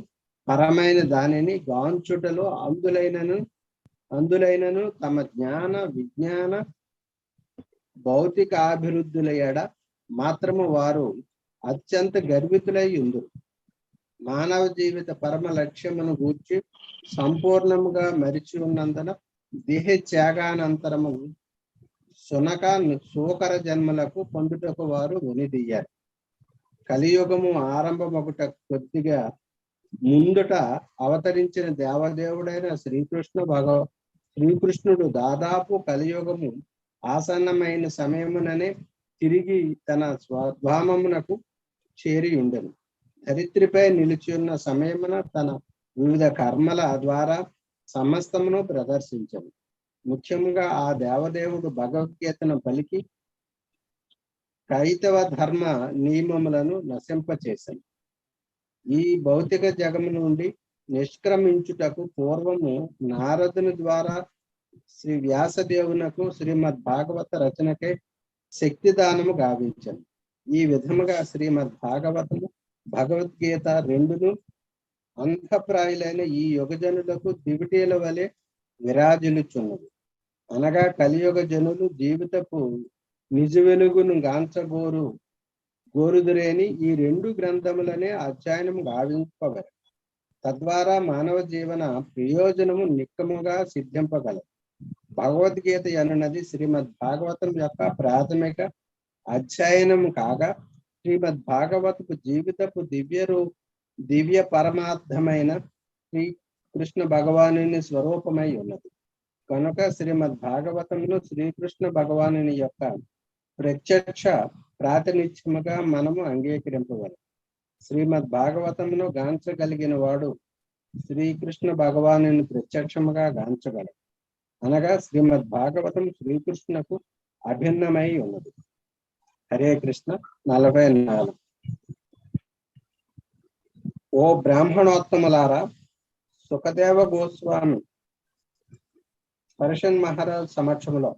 పరమైన దానిని గాంచుటలో అందులైనను తమ జ్ఞాన విజ్ఞాన భౌతిక అభివృద్ధుల ఎడ మాత్రము వారు అత్యంత గర్వితులై ఉందురు. మానవ జీవిత పరమ లక్ష్యమును గూర్చి సంపూర్ణముగా మరిచి ఉన్నందున దేహ త్యాగానంతరము సూకర జన్మలకు పొందుటకు వారు వెనుదీయారు. కలియుగము ఆరంభమొకట కొద్దిగా ముందుట అవతరించిన దేవదేవుడైన శ్రీకృష్ణుడు దాదాపు కలియుగము ఆసన్నమైన సమయముననే తిరిగి తన స్వధామమునకు చేరి ఉండెను. ధరిత్రిపై నిలిచి ఉన్న సమయమున తన వివిధ కర్మల ద్వారా సమస్తమును ప్రదర్శించను. ముఖ్యంగా ఆ దేవదేవుడు భగవద్గీతను పలికి కైతవ ధర్మ నియమములను నశింపచేశాను. ఈ భౌతిక జగము నుండి నిష్క్రమించుటకు పూర్వము నారదుని ద్వారా శ్రీ వ్యాసదేవునకు శ్రీమద్ భాగవత రచనకై శక్తిదానము గావించాను. ఈ విధముగా శ్రీమద్ భాగవతము భగవద్గీత రెండును అంధప్రాయులైన ఈ యుగజనులకు దివిటీల వలె విరాజిల్లుచున్నది. అనగా కలియుగ జనులు జీవితపు నిజ వెలుగును గోరుదురేని ఈ రెండు గ్రంథములనే అధ్యయనము గావింపగలరు. తద్వారా మానవ జీవన ప్రయోజనము నిక్కముగా సిద్ధింపగలరు. భగవద్గీత అనున్నది శ్రీమద్ భాగవతం యొక్క ప్రాథమిక అధ్యయనము కాగా శ్రీమద్ భాగవతపు జీవితపు దివ్య పరమార్థమైన శ్రీకృష్ణ భగవానుని స్వరూపమై ఉన్నది. కనుక శ్రీమద్ భాగవతంలో శ్రీకృష్ణ భగవానుని యొక్క ప్రత్యక్ష ప్రాతినిధ్యముగా మనము అంగీకరింపగలం. శ్రీమద్ భాగవతమును గాంచగలిగిన వాడు శ్రీకృష్ణ భగవానుని ప్రత్యక్షముగా గాంచగలడు. అనగా శ్రీమద్ భాగవతం శ్రీకృష్ణకు అభిన్నమై ఉన్నది. హరే కృష్ణ. 44. ఓ బ్రాహ్మణోత్తములారా, సుఖదేవ గోస్వామి పరషన్ మహారాజ్ సమక్షంలో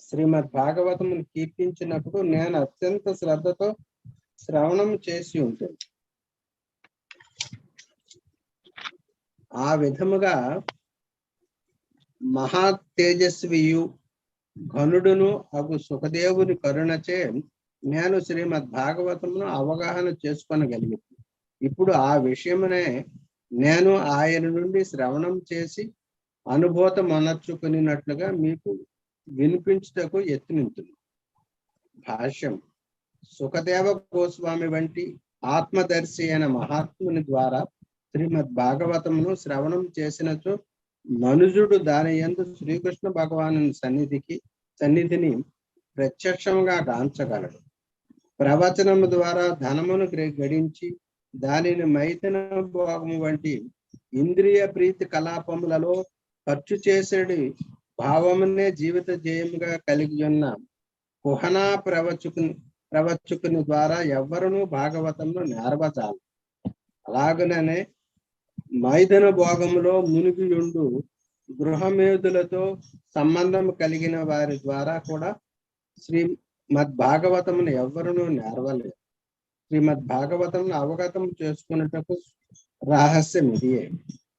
శ్రీమద్ భాగవతమును కీర్తించినప్పుడు నేను అత్యంత శ్రద్ధతో శ్రవణం చేసి ఉంటుంది. ఆ విధముగా మహా తేజస్వియు ఘనుడును అగు సుఖదేవుని కరుణచే నేను శ్రీమద్ భాగవతమును అవగాహన చేసుకొనగలిగింది. ఇప్పుడు ఆ విషయమునే నేను ఆయన నుండి శ్రవణం చేసి అనుభూతం అనర్చుకున్నట్లుగా మీకు వినిపించుటకు యత్నించును. భాష్యం. సుఖదేవ గోస్వామి వంటి ఆత్మదర్శి అయిన మహాత్ముని ద్వారా శ్రీమద్ భాగవతమును శ్రవణం చేసినచో మనుజుడు దాని యందు శ్రీకృష్ణ భగవాను సన్నిధిని ప్రత్యక్షంగా గాంచగలడు. ప్రవచనము ద్వారా ధనమును గడించి దానిని మైథున భోగము వంటి ఇంద్రియ ప్రీతి కలాపములలో ఖర్చు చేసేది భావమునే జీవిత జయముగా కలిగి ఉన్న కుహనా ప్రవచుకుని ద్వారా ఎవ్వరునూ భాగవతంలో నేర్వజాలు. అలాగనే మైథున భోగములో మునిగియుండు గృహమేధులతో సంబంధం కలిగిన వారి ద్వారా కూడా శ్రీమద్ భాగవతమును ఎవ్వరునూ నేర్వలేదు. శ్రీమద్ భాగవతమును అవగతం చేసుకున్నటకు రహస్యం ఇదియే.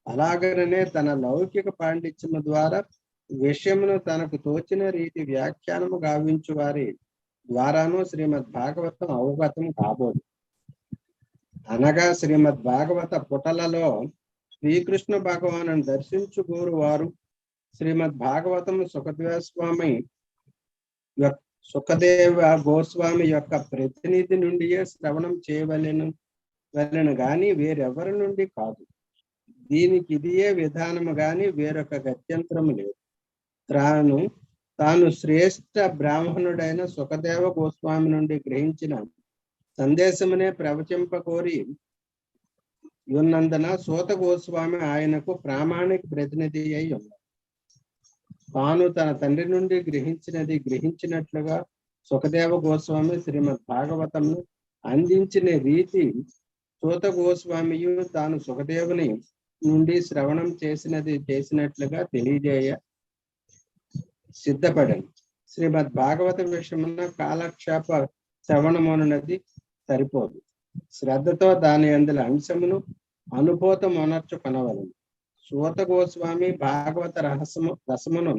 అలాగనే తన లౌకిక పాండిత్యము ద్వారా విషయమును తనకు తోచిన రీతి వ్యాఖ్యానము గావించు వారి ద్వారాను శ్రీమద్ భాగవతం అవగతం కాబోదు. అనగా శ్రీమద్ భాగవత పుటలలో శ్రీకృష్ణ భగవాను దర్శించుకోరు వారు శ్రీమద్ భాగవతం సుఖదేవ గోస్వామి యొక్క ప్రతినిధి నుండియే శ్రవణం చేయవలెను గాని వేరెవరి నుండి కాదు. దీనికి ఇదియే విధానము గాని వేరొక గత్యంతరము లేదు. తాను శ్రేష్ఠ బ్రాహ్మణుడైన సుఖదేవ గోస్వామి నుండి గ్రహించిన సందేశమునే ప్రవచింపకోరి ఉన్నందున సూత గోస్వామి ఆయనకు ప్రామాణిక ప్రతినిధి అయి ఉన్నాడు. తాను తన తండ్రి నుండి గ్రహించినట్లుగా సుఖదేవ గోస్వామి శ్రీమద్ భాగవతంను అందించిన రీతి సూత గోస్వామియు తాను సుఖదేవుని నుండి శ్రవణం చేసినట్లుగా తెలియజేయ సిద్ధపడను. శ్రీమద్ భాగవత విషయమున కాలక్షేప శ్రవణమనున్నది సరిపోదు. శ్రద్ధతో దాని అందుల అంశమును అనుభూతం అనర్చుకొనవలను. సూత గోస్వామి భాగవత రసమును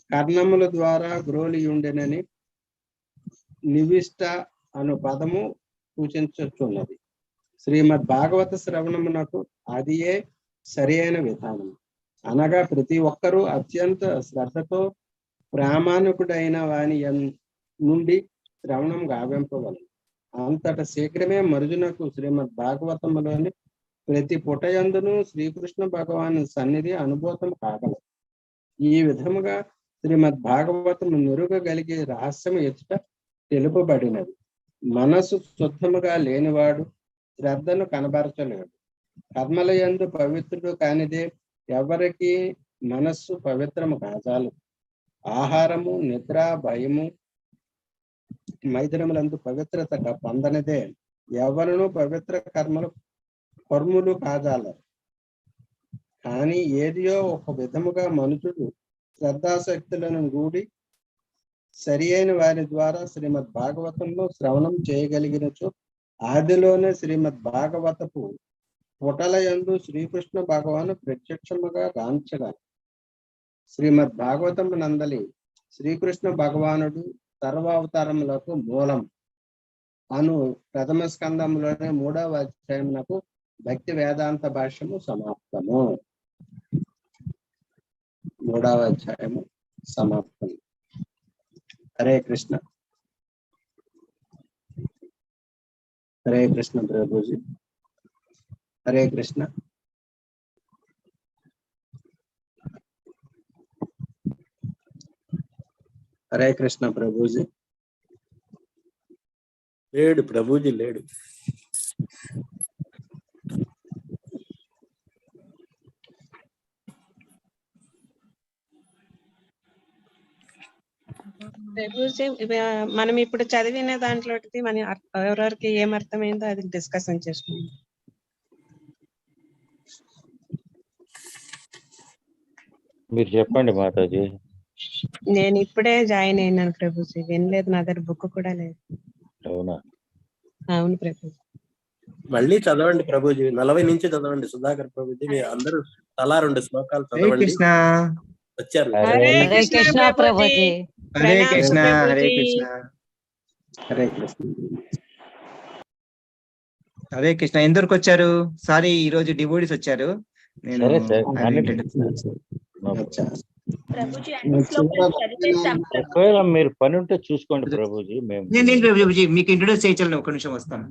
కర్ణముల ద్వారా గ్రోలియుండెనని నివిష్ట అను పదము సూచించుచున్నది. శ్రీమద్ భాగవత శ్రవణమునకు అదియే సరి అయిన విధానం. అనగా ప్రతి ఒక్కరూ అత్యంత శ్రద్ధతో ప్రామాణికుడైన వాని నుండి శ్రవణం గావింపవలను. అంతట శీఘ్రమే మరుజునకు శ్రీమద్ భాగవతములోని ప్రతి పుటయందును శ్రీకృష్ణ భగవాను సన్నిధి అనుభూతం కాగలదు. ఈ విధముగా శ్రీమద్ భాగవతము మెరుగగలిగే రహస్యం ఎదుట తెలుపబడినది. మనసు శుద్ధముగా లేనివాడు శ్రద్ధను కనబరచలేడు. కర్మలయందు పవిత్రుడు కానిదే ఎవరికి మనస్సు పవిత్రము కాజాలు. ఆహారము, నిద్ర, భయము, మైదనములందు పవిత్రత పొందనిదే ఎవరును పవిత్ర కర్ములు కాజాలరు. కానీ ఏదియో ఒక విధముగా మనుషుడు శ్రద్ధాశక్తులను కూడి సరి అయిన వారి ద్వారా శ్రీమద్ భాగవతంలో శ్రవణం చేయగలిగినచో ఆదిలోనే శ్రీమద్ భాగవతపు పుటలయందు శ్రీకృష్ణ భగవాను ప్రత్యక్షముగా గాంచగలరు. శ్రీమద్ భాగవతము నందలి శ్రీకృష్ణ భగవానుడు సర్వావతారములకు మూలం అను ప్రథమ స్కందంలోనే 3వ అధ్యాయమునకు భక్తి వేదాంత భాష్యము సమాప్తము. 3వ అధ్యాయము సమాప్తం. హరే కృష్ణ. హరే కృష్ణ ప్రభుజీ. హరే కృష్ణ. హరే కృష్ణ ప్రభుజీ. లేడు ప్రభుజీ లేడు. మనం ఇప్పుడు చదివిన దాంట్లో మన ఎవరెవరికి ఏం అర్థమైందో అది డిస్కషన్ చేసుకుందాం. మీరు చెప్పండి మాతాజీ. నేను ఇప్పుడే జాయిన్ అయినాను ప్రభుజీ, వినలేదు, నా దగ్గర బుక్ కూడా లేదు. అవునా? అవును ప్రభుజీ. మళ్ళీ చదవండి ప్రభుజీ, 40 నుంచి చదవండి. సుధాకర్ ప్రభుజీ మీరు అందరూ తలా 2 శ్లోకాలు చదవండి. వచ్చారు. హరే కృష్ణ ప్రభుజీ. హరే కృష్ణ. హరే కృష్ణ. హరే కృష్ణ. హరే కృష్ణ. ఎందరికి వచ్చారు? సారీ, ఈ రోజు డివోటీస్ వచ్చారు. నేను ఒకవేళ మీరు పని ఉంటే చూసుకోండి ప్రభుజీ. ప్రభుజీ మీకు ఇంట్రొడ్యూస్ చేయించాలని ఒక నిమిషం వస్తాను.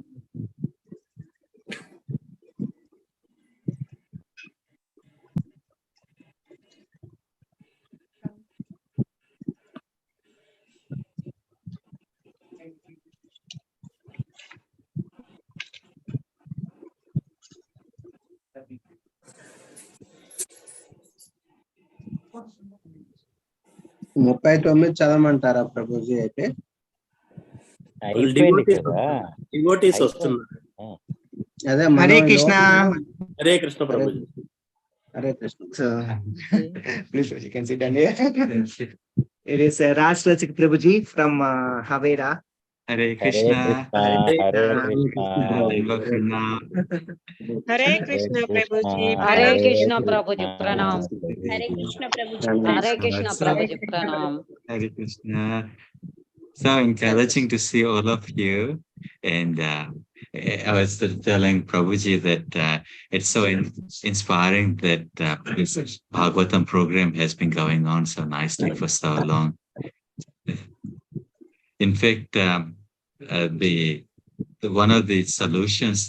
ముప్పై 39 చదవమంటారా ప్రభుజీ? అయితే డివోటీస్ వస్తున్నారు. అదే Hare Krishna. Hare Krishna Prabhuji. Hare Krishna. So, please, you can sit down here. It is Raj Rachik Prabhuji from Havera. Hare Krishna. Hare Krishna. Hare Krishna Prabhuji. Hare Krishna Prabhuji Pranam. Hare Krishna Prabhuji. Hare Krishna Prabhuji Pranam. Hare Krishna. So encouraging to see all of you. And I was telling Prabhuji that it's so inspiring that this Bhagavatam program has been going on so nicely for so long. In fact, one of the solutions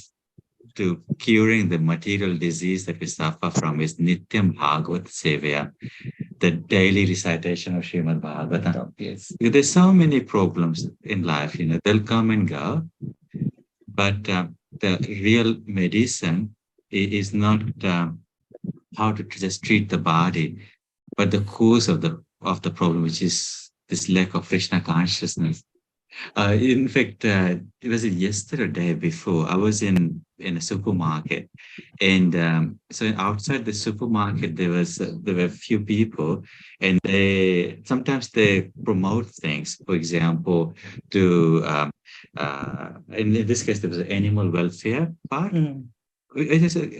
to curing the material disease that we suffer from is Nityam Bhagavat Sevaya, the daily recitation of Srimad Bhagavatam. Yes. There's so many problems in life, they'll come and go, but the real medicine is not how to just treat the body, but the cause of the problem, which is this lack of Krishna consciousness. In fact, it was yesterday or day before, I was in a supermarket, and so outside the supermarket there were a few people, and sometimes they promote things. For example, to in this case there was an animal welfare part.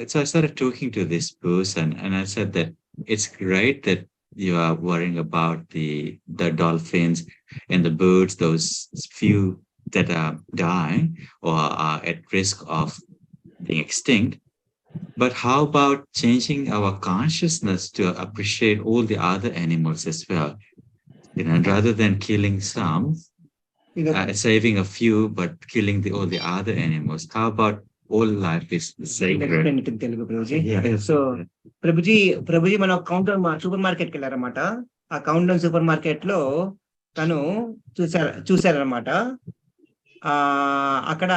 So I started talking to this person, and I said that it's great that you are worrying about the dolphins and the birds, those few that are dying or are at risk of being extinct. But how about changing our consciousness to appreciate all the other animals as well? Rather than killing some, saving a few, but killing all the other animals. How about all life is sacred. Explain it in Telugu, Prabhuji. Yeah. So, Prabhuji మన counter super market కి వెళ్ళారన్నమాట. ఆ counter super market లో తను చూసారనమాట. అక్కడ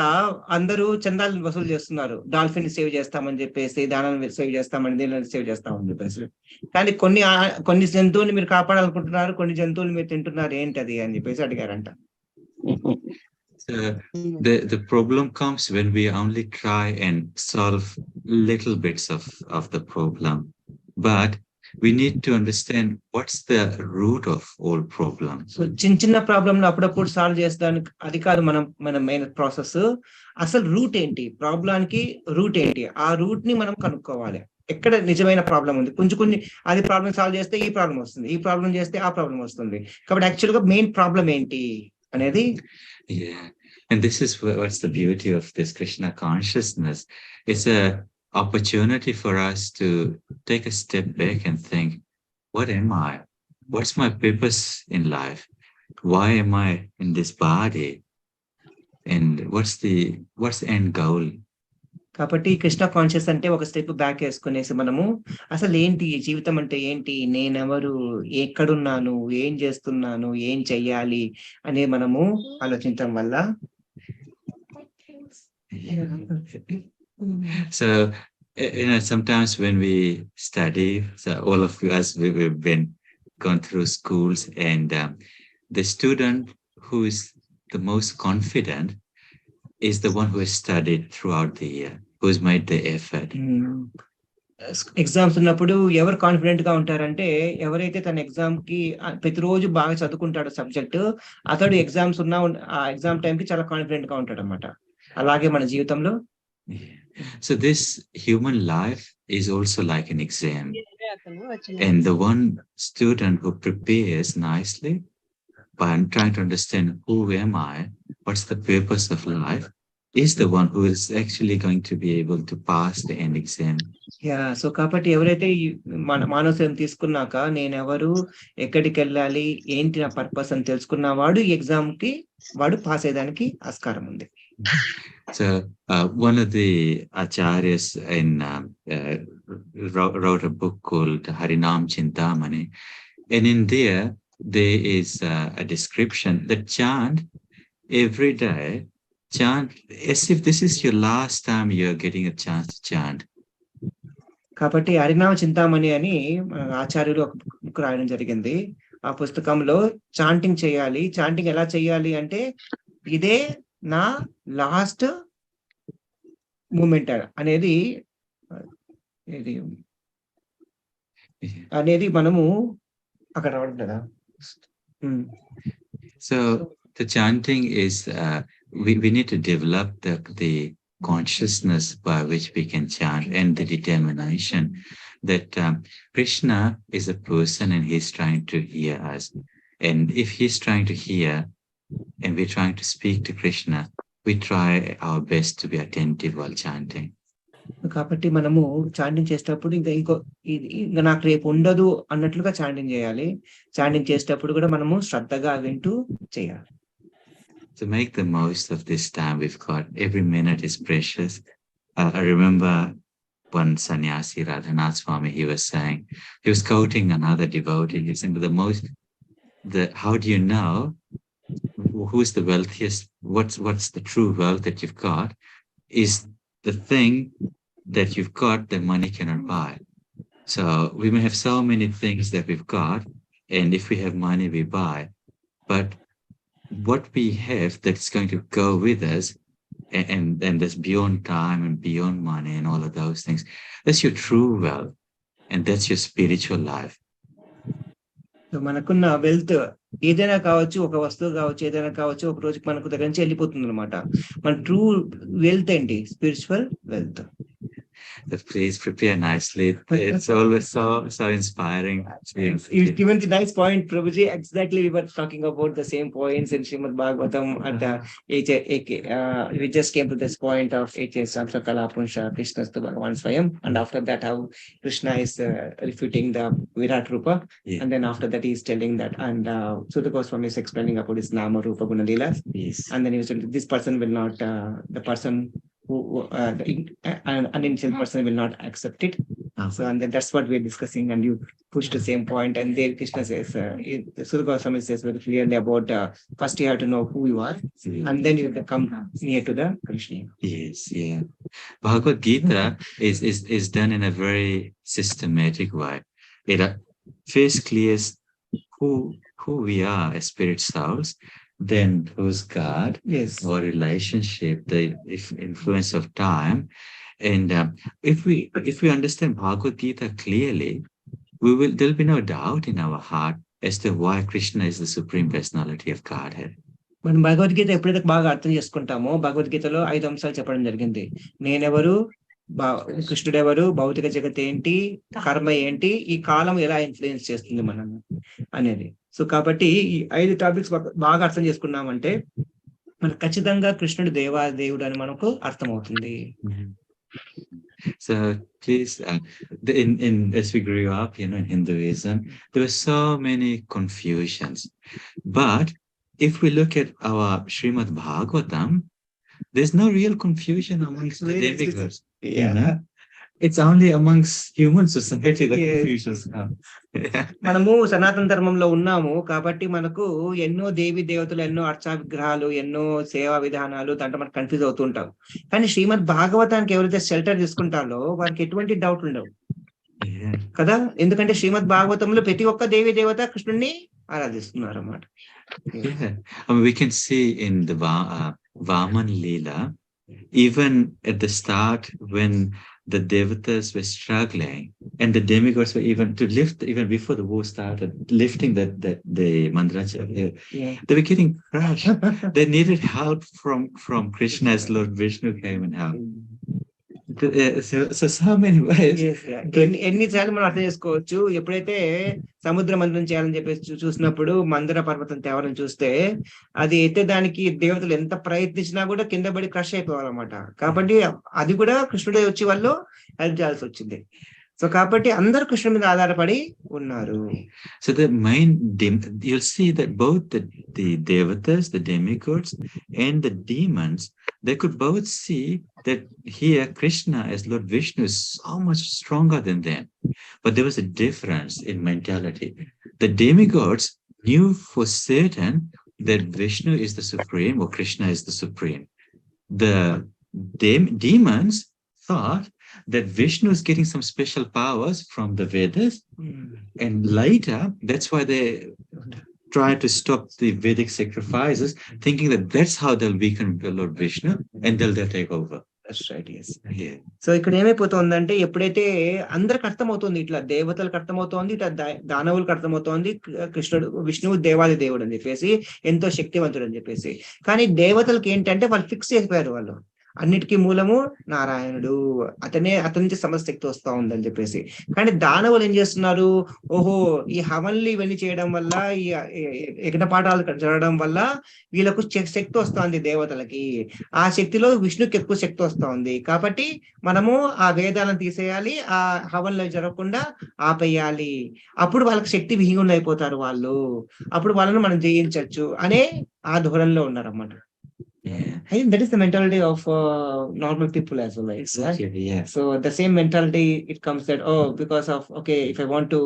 అందరూ చందాలు వసూలు చేస్తున్నారు. డాల్ఫిన్ సేవ్ చేస్తామని చెప్పేసి, దానాన్ని సేవ్ చేస్తామని, దీనిని సేవ్ చేస్తామని చెప్పేసి. కానీ కొన్ని జంతువులు మీరు కాపాడాలనుకుంటున్నారు, కొన్ని జంతువులు మీరు తింటున్నారు, ఏంటది అని చెప్పేసి అడిగారంట. So the problem comes when we only try and solve little bits of the problem, but we need to understand what's the root of all problems. So చిన్న ప్రాబ్లమ్ అప్పుడప్పుడు సాల్వ్ చేస్తానికి అది కాదు మన మెయిన్ ప్రాసెస్. అసలు route ఏంటి, ప్రాబ్లానికి route ఏంటి, ఆ రూట్ ని మనం కనుక్కోవాలి. ఎక్కడ నిజమైన ప్రాబ్లం ఉంది. కొన్ని అది ప్రాబ్లం సాల్వ్ చేస్తే ఈ ప్రాబ్లం వస్తుంది, ఈ ప్రాబ్లం చేస్తే ఆ ప్రాబ్లం వస్తుంది. కాబట్టి యాక్చువల్ గా మెయిన్ ప్రాబ్లం ఏంటి అనేది. Yeah, and this is what's the beauty of this Krishna consciousness. It's a opportunity for us to take a step back and think, what am I? What's my purpose in life? Why am I in this body? And what's the end goal? కాబట్టి Krishna conscious అంటే ఒక step back వేసుకునేసి మనము అసలు ఏంటి జీవితం అంటే ఏంటి, నేనెవరు, ఎక్కడున్నాను, ఏం చేస్తున్నాను, ఏం చెయ్యాలి అనే మనము ఆలోచించడం వల్ల. So, sometimes when we study, so all of us, we've been gone through schools, and the student who is the most confident is the one who has studied throughout the year, who has made the effort. Exams ఉన్నప్పుడు ఎవరు confident గా ఉంటారంటే, ఎవరైతే తన exam కి ప్రతిరోజు బాగా చదువుకుంటాడో subject, అతడు ఎగ్జామ్స్ ఉన్న ఆ ఎగ్జామ్ టైం కి చాలా కాన్ఫిడెంట్ గా ఉంటాడు అన్నమాట. అలాగే మన జీవితంలో. So this human life is also like an exam, and the one student who prepares nicely by trying to understand who am I, what's the purpose of life, is the one who is actually going to be able to pass the end exam. Yeah, so కాబట్టి ఎవరైతే మానసం తీసుకున్నాక నేనెవరు, ఎక్కడికి వెళ్ళాలి, ఏంటి నా purpose అని తెలుసుకున్నవాడు ఈ ఎగ్జామ్ కి వాడు పాస్ అయ్యడానికి ఆస్కారం ఉంది. So one of the acharyas wrote a book called Harinam Chintamani, and in there is a description that chant every day, chant as if this is your last time you're getting a chance to chant. కాబట్టి హరినామ చింతామణి అని ఆచార్యులు ఒక book రాయడం జరిగింది. ఆ పుస్తకంలో chanting చేయాలి. చాంటింగ్ ఎలా చేయాలి అంటే, ఇదే నా లాస్ట్ మూమెంట్ అనేది మనము అక్కడ రావడం కదా. So the chanting is we need to develop the consciousness by which we can chant, and the determination that Krishna is a person and he's trying to hear us. And if he's trying to hear and we're trying to speak to Krishna, we try our best to be attentive while chanting. కాబట్టి మనము chanting చేసేటప్పుడు ఇంకా నాకు రేపు ఉండదు అన్నట్లుగా chanting చేయాలి. Chanting చేసేటప్పుడు కూడా మనము శ్రద్ధగా వింటూ చేయాలి. To make the most of this time we've got, every minute is precious. I remember one sannyasi, Radhanath Swami, he was quoting another devotee. He said, how do you know who's the wealthiest? What's the true wealth that you've got? Is the thing that you've got that money cannot buy. So we may have so many things that we've got, and if we have money, we buy. But what we have that's going to go with us, and that's beyond time and beyond money and all of those things, that's your true wealth, and that's your spiritual life. మనకున్న wealth ఏదైనా కావచ్చు, ఒక వస్తువు కావచ్చు, ఏదైనా కావచ్చు, ఒక రోజుకి మనకు దగ్గర నుంచి వెళ్ళిపోతుంది అనమాట. మన ట్రూ వెల్త్ ఏంటి? Spiritual wealth. Please prepare nicely. It's always so inspiring. You've given the nice point, Prabhuji. Exactly, we were talking about the same points in Srimad Bhagavatam. We just came to this point of Samsakala Punsha Krishnastu Bhagavan Swayam, and after that how Krishna is refuting the Virat Rupa, and then after that he is telling that, and Sutta Goswami is explaining about his Nama Rupa Guna Leelas, and then he was saying this person will not, the person an uninitial person will not accept it. So and then that's what we're discussing, and you push the same point, and there Krishna says, Sudha Goswami says very clearly about first you have to know who you are, and then you can come near to the Krishna. Yes, yeah. Bhagavad Gita is done in a very systematic way. It first clears who we are as spirit souls, then who's God, Yes, our relationship, the influence of time. And if we understand Bhagavad Gita clearly, there'll be no doubt in our heart as to why Krishna is the supreme personality of Godhead. మనం భగవద్గీత ఎప్పుడైతే బాగా అర్థం చేసుకుంటామో, భగవద్గీతలో 5 అంశాలు చెప్పడం జరిగింది. నేనెవరు, కృష్ణుడు ఎవరు, భౌతిక జగత్ ఏంటి, కర్మ ఏంటి, ఈ కాలం ఎలా ఇన్ఫ్లుయెన్స్ చేస్తుంది మనం అనేది. సో కాబట్టి ఈ 5 టాపిక్స్ బాగా అర్థం చేసుకున్నామంటే మనకు ఖచ్చితంగా కృష్ణుడు దేవుడు అని మనకు అర్థమవుతుంది. So please, as we grew up, in Hinduism, there were so many confusions. But if we look at our Srimad Bhagavatam, there's no real confusion amongst the demigods. It's only amongst human society that confusions come. మనము సనాతన ధర్మంలో ఉన్నాము కాబట్టి మనకు ఎన్నో దేవి దేవతలు, ఎన్నో అర్చా విగ్రహాలు, ఎన్నో సేవా విధానాలు, దాంట్లో మనకు కన్ఫ్యూజ్ అవుతుంటాం. కానీ శ్రీమద్ భాగవతానికి ఎవరైతే షెల్టర్ తీసుకుంటారో వారికి ఎటువంటి డౌట్ ఉండవు కదా, ఎందుకంటే శ్రీమద్ భాగవతంలో ప్రతి ఒక్క దేవి దేవత కృష్ణుడిని ఆరాధిస్తున్నారు అన్నమాట. We can see in the Vaman Leela, even at the start when the devatas were struggling and the demigods were even before the war started, lifting the Mandracharya, they were getting crushed. They needed help from Krishna as Lord Vishnu came and helped. So many ways. ఎన్నిసార్లు మనం అర్థం చేసుకోవచ్చు. ఎప్పుడైతే సముద్ర మంథనం చేయాలని చెప్పేసి చూసినప్పుడు మందర పర్వతం తేవాలని చూస్తే అది ఎత్తేదానికి దేవతలు ఎంత ప్రయత్నించినా కూడా కింద పడి క్రష్ అయిపోవాలన్నమాట. కాబట్టి అది కూడా కృష్ణుడే వచ్చి వాళ్ళు హెల్ప్ చేయాల్సి వచ్చింది. సో కాబట్టి అందరూ కృష్ణుడి మీద ఆధారపడి ఉన్నారు. So the main you'll see that both the devatas, the demigods, and the demons, they could both see that here Krishna as Lord Vishnu is so much stronger than them. But there was a difference in mentality. The demigods knew for certain that Vishnu is the supreme or Krishna is the supreme. The demons thought that Vishnu is getting some special powers from the Vedas, and later that's why they try to stop the Vedic sacrifices, thinking that that's how they'll weaken Lord Vishnu and they'll take over. That's right, yes. So ఇక్కడ ఏమైపోతుందంటే ఎప్పుడైతే అందరికి అర్థమవుతుంది, ఇట్లా దేవతలకు అర్థమవుతోంది, ఇట్లా దానవులకు అర్థమవుతోంది కృష్ణుడు విష్ణువు దేవాది దేవుడు అని చెప్పేసి, ఎంతో శక్తివంతుడు అని చెప్పేసి. కానీ దేవతలకు ఏంటంటే వాళ్ళు ఫిక్స్ చేసిపోయారు, వాళ్ళు అన్నిటికీ మూలము నారాయణుడు, అతని నుంచి సమస్త శక్తి వస్తా ఉందని చెప్పేసి. కానీ దానవులు ఏం చేస్తున్నారు, ఓహో ఈ హవన్లు ఇవన్నీ చేయడం వల్ల, ఈ యజ్ఞపాఠాలు జరగడం వల్ల వీళ్ళకు శక్తి వస్తుంది దేవతలకి, ఆ శక్తిలో విష్ణుకి ఎక్కువ శక్తి వస్తా ఉంది, కాబట్టి మనము ఆ వేదాలను తీసేయాలి, ఆ హవన్లు జరగకుండా ఆపేయాలి, అప్పుడు వాళ్ళకి శక్తి విహీనులు అయిపోతారు వాళ్ళు, అప్పుడు వాళ్ళను మనం జయించవచ్చు అనే ఆ ధోరణిలో ఉన్నారన్నమాట. I think that is the mentality of normal people as well. Exactly, yeah. So the same mentality, it comes that, because of, if I want to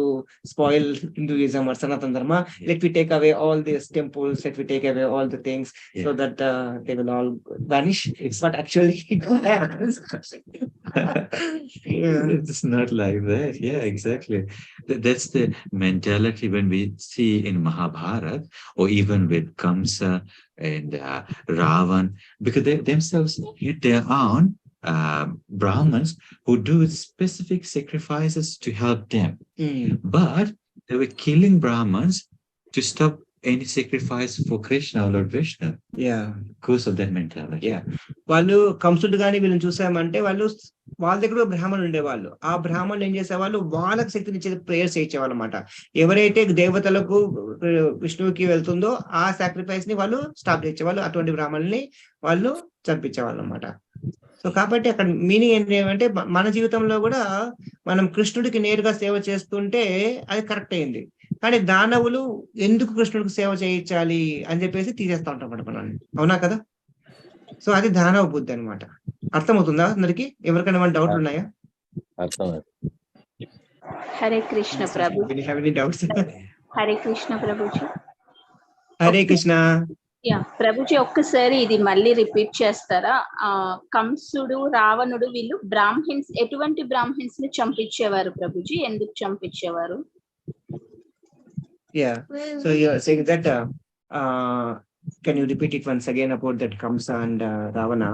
spoil Hinduism or Sanatana Dharma, let me take away all these temples, let me take away all the things, so that they will all vanish. It's not actually It's not like that. Yeah, exactly. That's the mentality when we see in Mahabharata, or even with Kamsa and Ravan, because they themselves hit their own Brahmins who do specific sacrifices to help them. But they were killing Brahmins to stop any sacrifice for Krishna or Lord Vishnu. Because of that mentality. వాళ్ళు కంసుడు కానీ వీళ్ళని చూసామంటే వాళ్ళ దగ్గర బ్రాహ్మణులు ఉండేవాళ్ళు, ఆ బ్రాహ్మణులు ఏం చేసేవాళ్ళు, వాళ్ళకి శక్తినిచ్చే ప్రేయర్స్ చేయించేవాళ్ళు అనమాట. ఎవరైతే దేవతలకు విష్ణువుకి వెళ్తుందో ఆ సాక్రిఫైస్ ని వాళ్ళు స్టాప్ చేసేవాళ్ళు, అటువంటి బ్రాహ్మణుల్ని వాళ్ళు చంపించేవాళ్ళు అనమాట. సో కాబట్టి అక్కడ మీనింగ్ ఏంటంటే మన జీవితంలో కూడా మనం కృష్ణుడికి నేరుగా సేవ చేస్తుంటే అది కరెక్ట్ అయింది, కానీ దానవులు ఎందుకు కృష్ణుడికి సేవ చేయించాలి అని చెప్పేసి తీసేస్తా ఉంటాం మనల్ని, అవునా కదా? సో అది దానవ బుద్ధి అనమాట. అర్థమవుతుందా అందరికి? ఎవరికైనా ఏమైనా డౌట్లు ఉన్నాయా? అర్థమైంది. హరే కృష్ణ ప్రభు. డౌట్స్? హరే కృష్ణ ప్రభుజీ. హరే కృష్ణ. యా ప్రభుజీ, ఒక్కసారి ఇది మళ్ళీ రిపీట్ చేస్తారా? కంసుడు, రావణుడు వీళ్ళు బ్రాహ్మిన్స్, ఎటువంటి బ్రాహ్మిన్స్ ని చంపించేవారు ప్రభుజీ? ఎందుకు చంపించేవారు? Yeah. So you're saying that can you repeat it once again about that Kamsa and Ravana?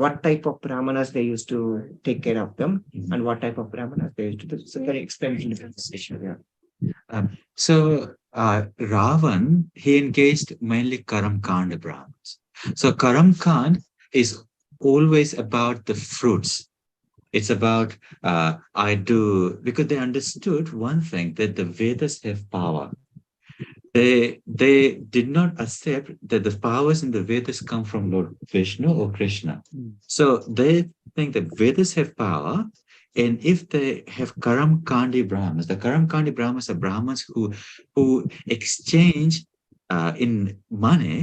What type of brahmanas they used to take care of them, and what type of brahmanas they used to do? So can you explain in the session? Yeah. So Ravan, he engaged mainly Karam Kanda Brahmins. So Karam Kand is always about the fruits. It's about because they understood one thing, that the Vedas have power. They did not accept that the powers in the Vedas come from Lord Vishnu or Krishna. So they think that Vedas have power, and if they have Karam Kandi Brahmins, the Karam Kandi Brahmins are Brahmins who exchange in money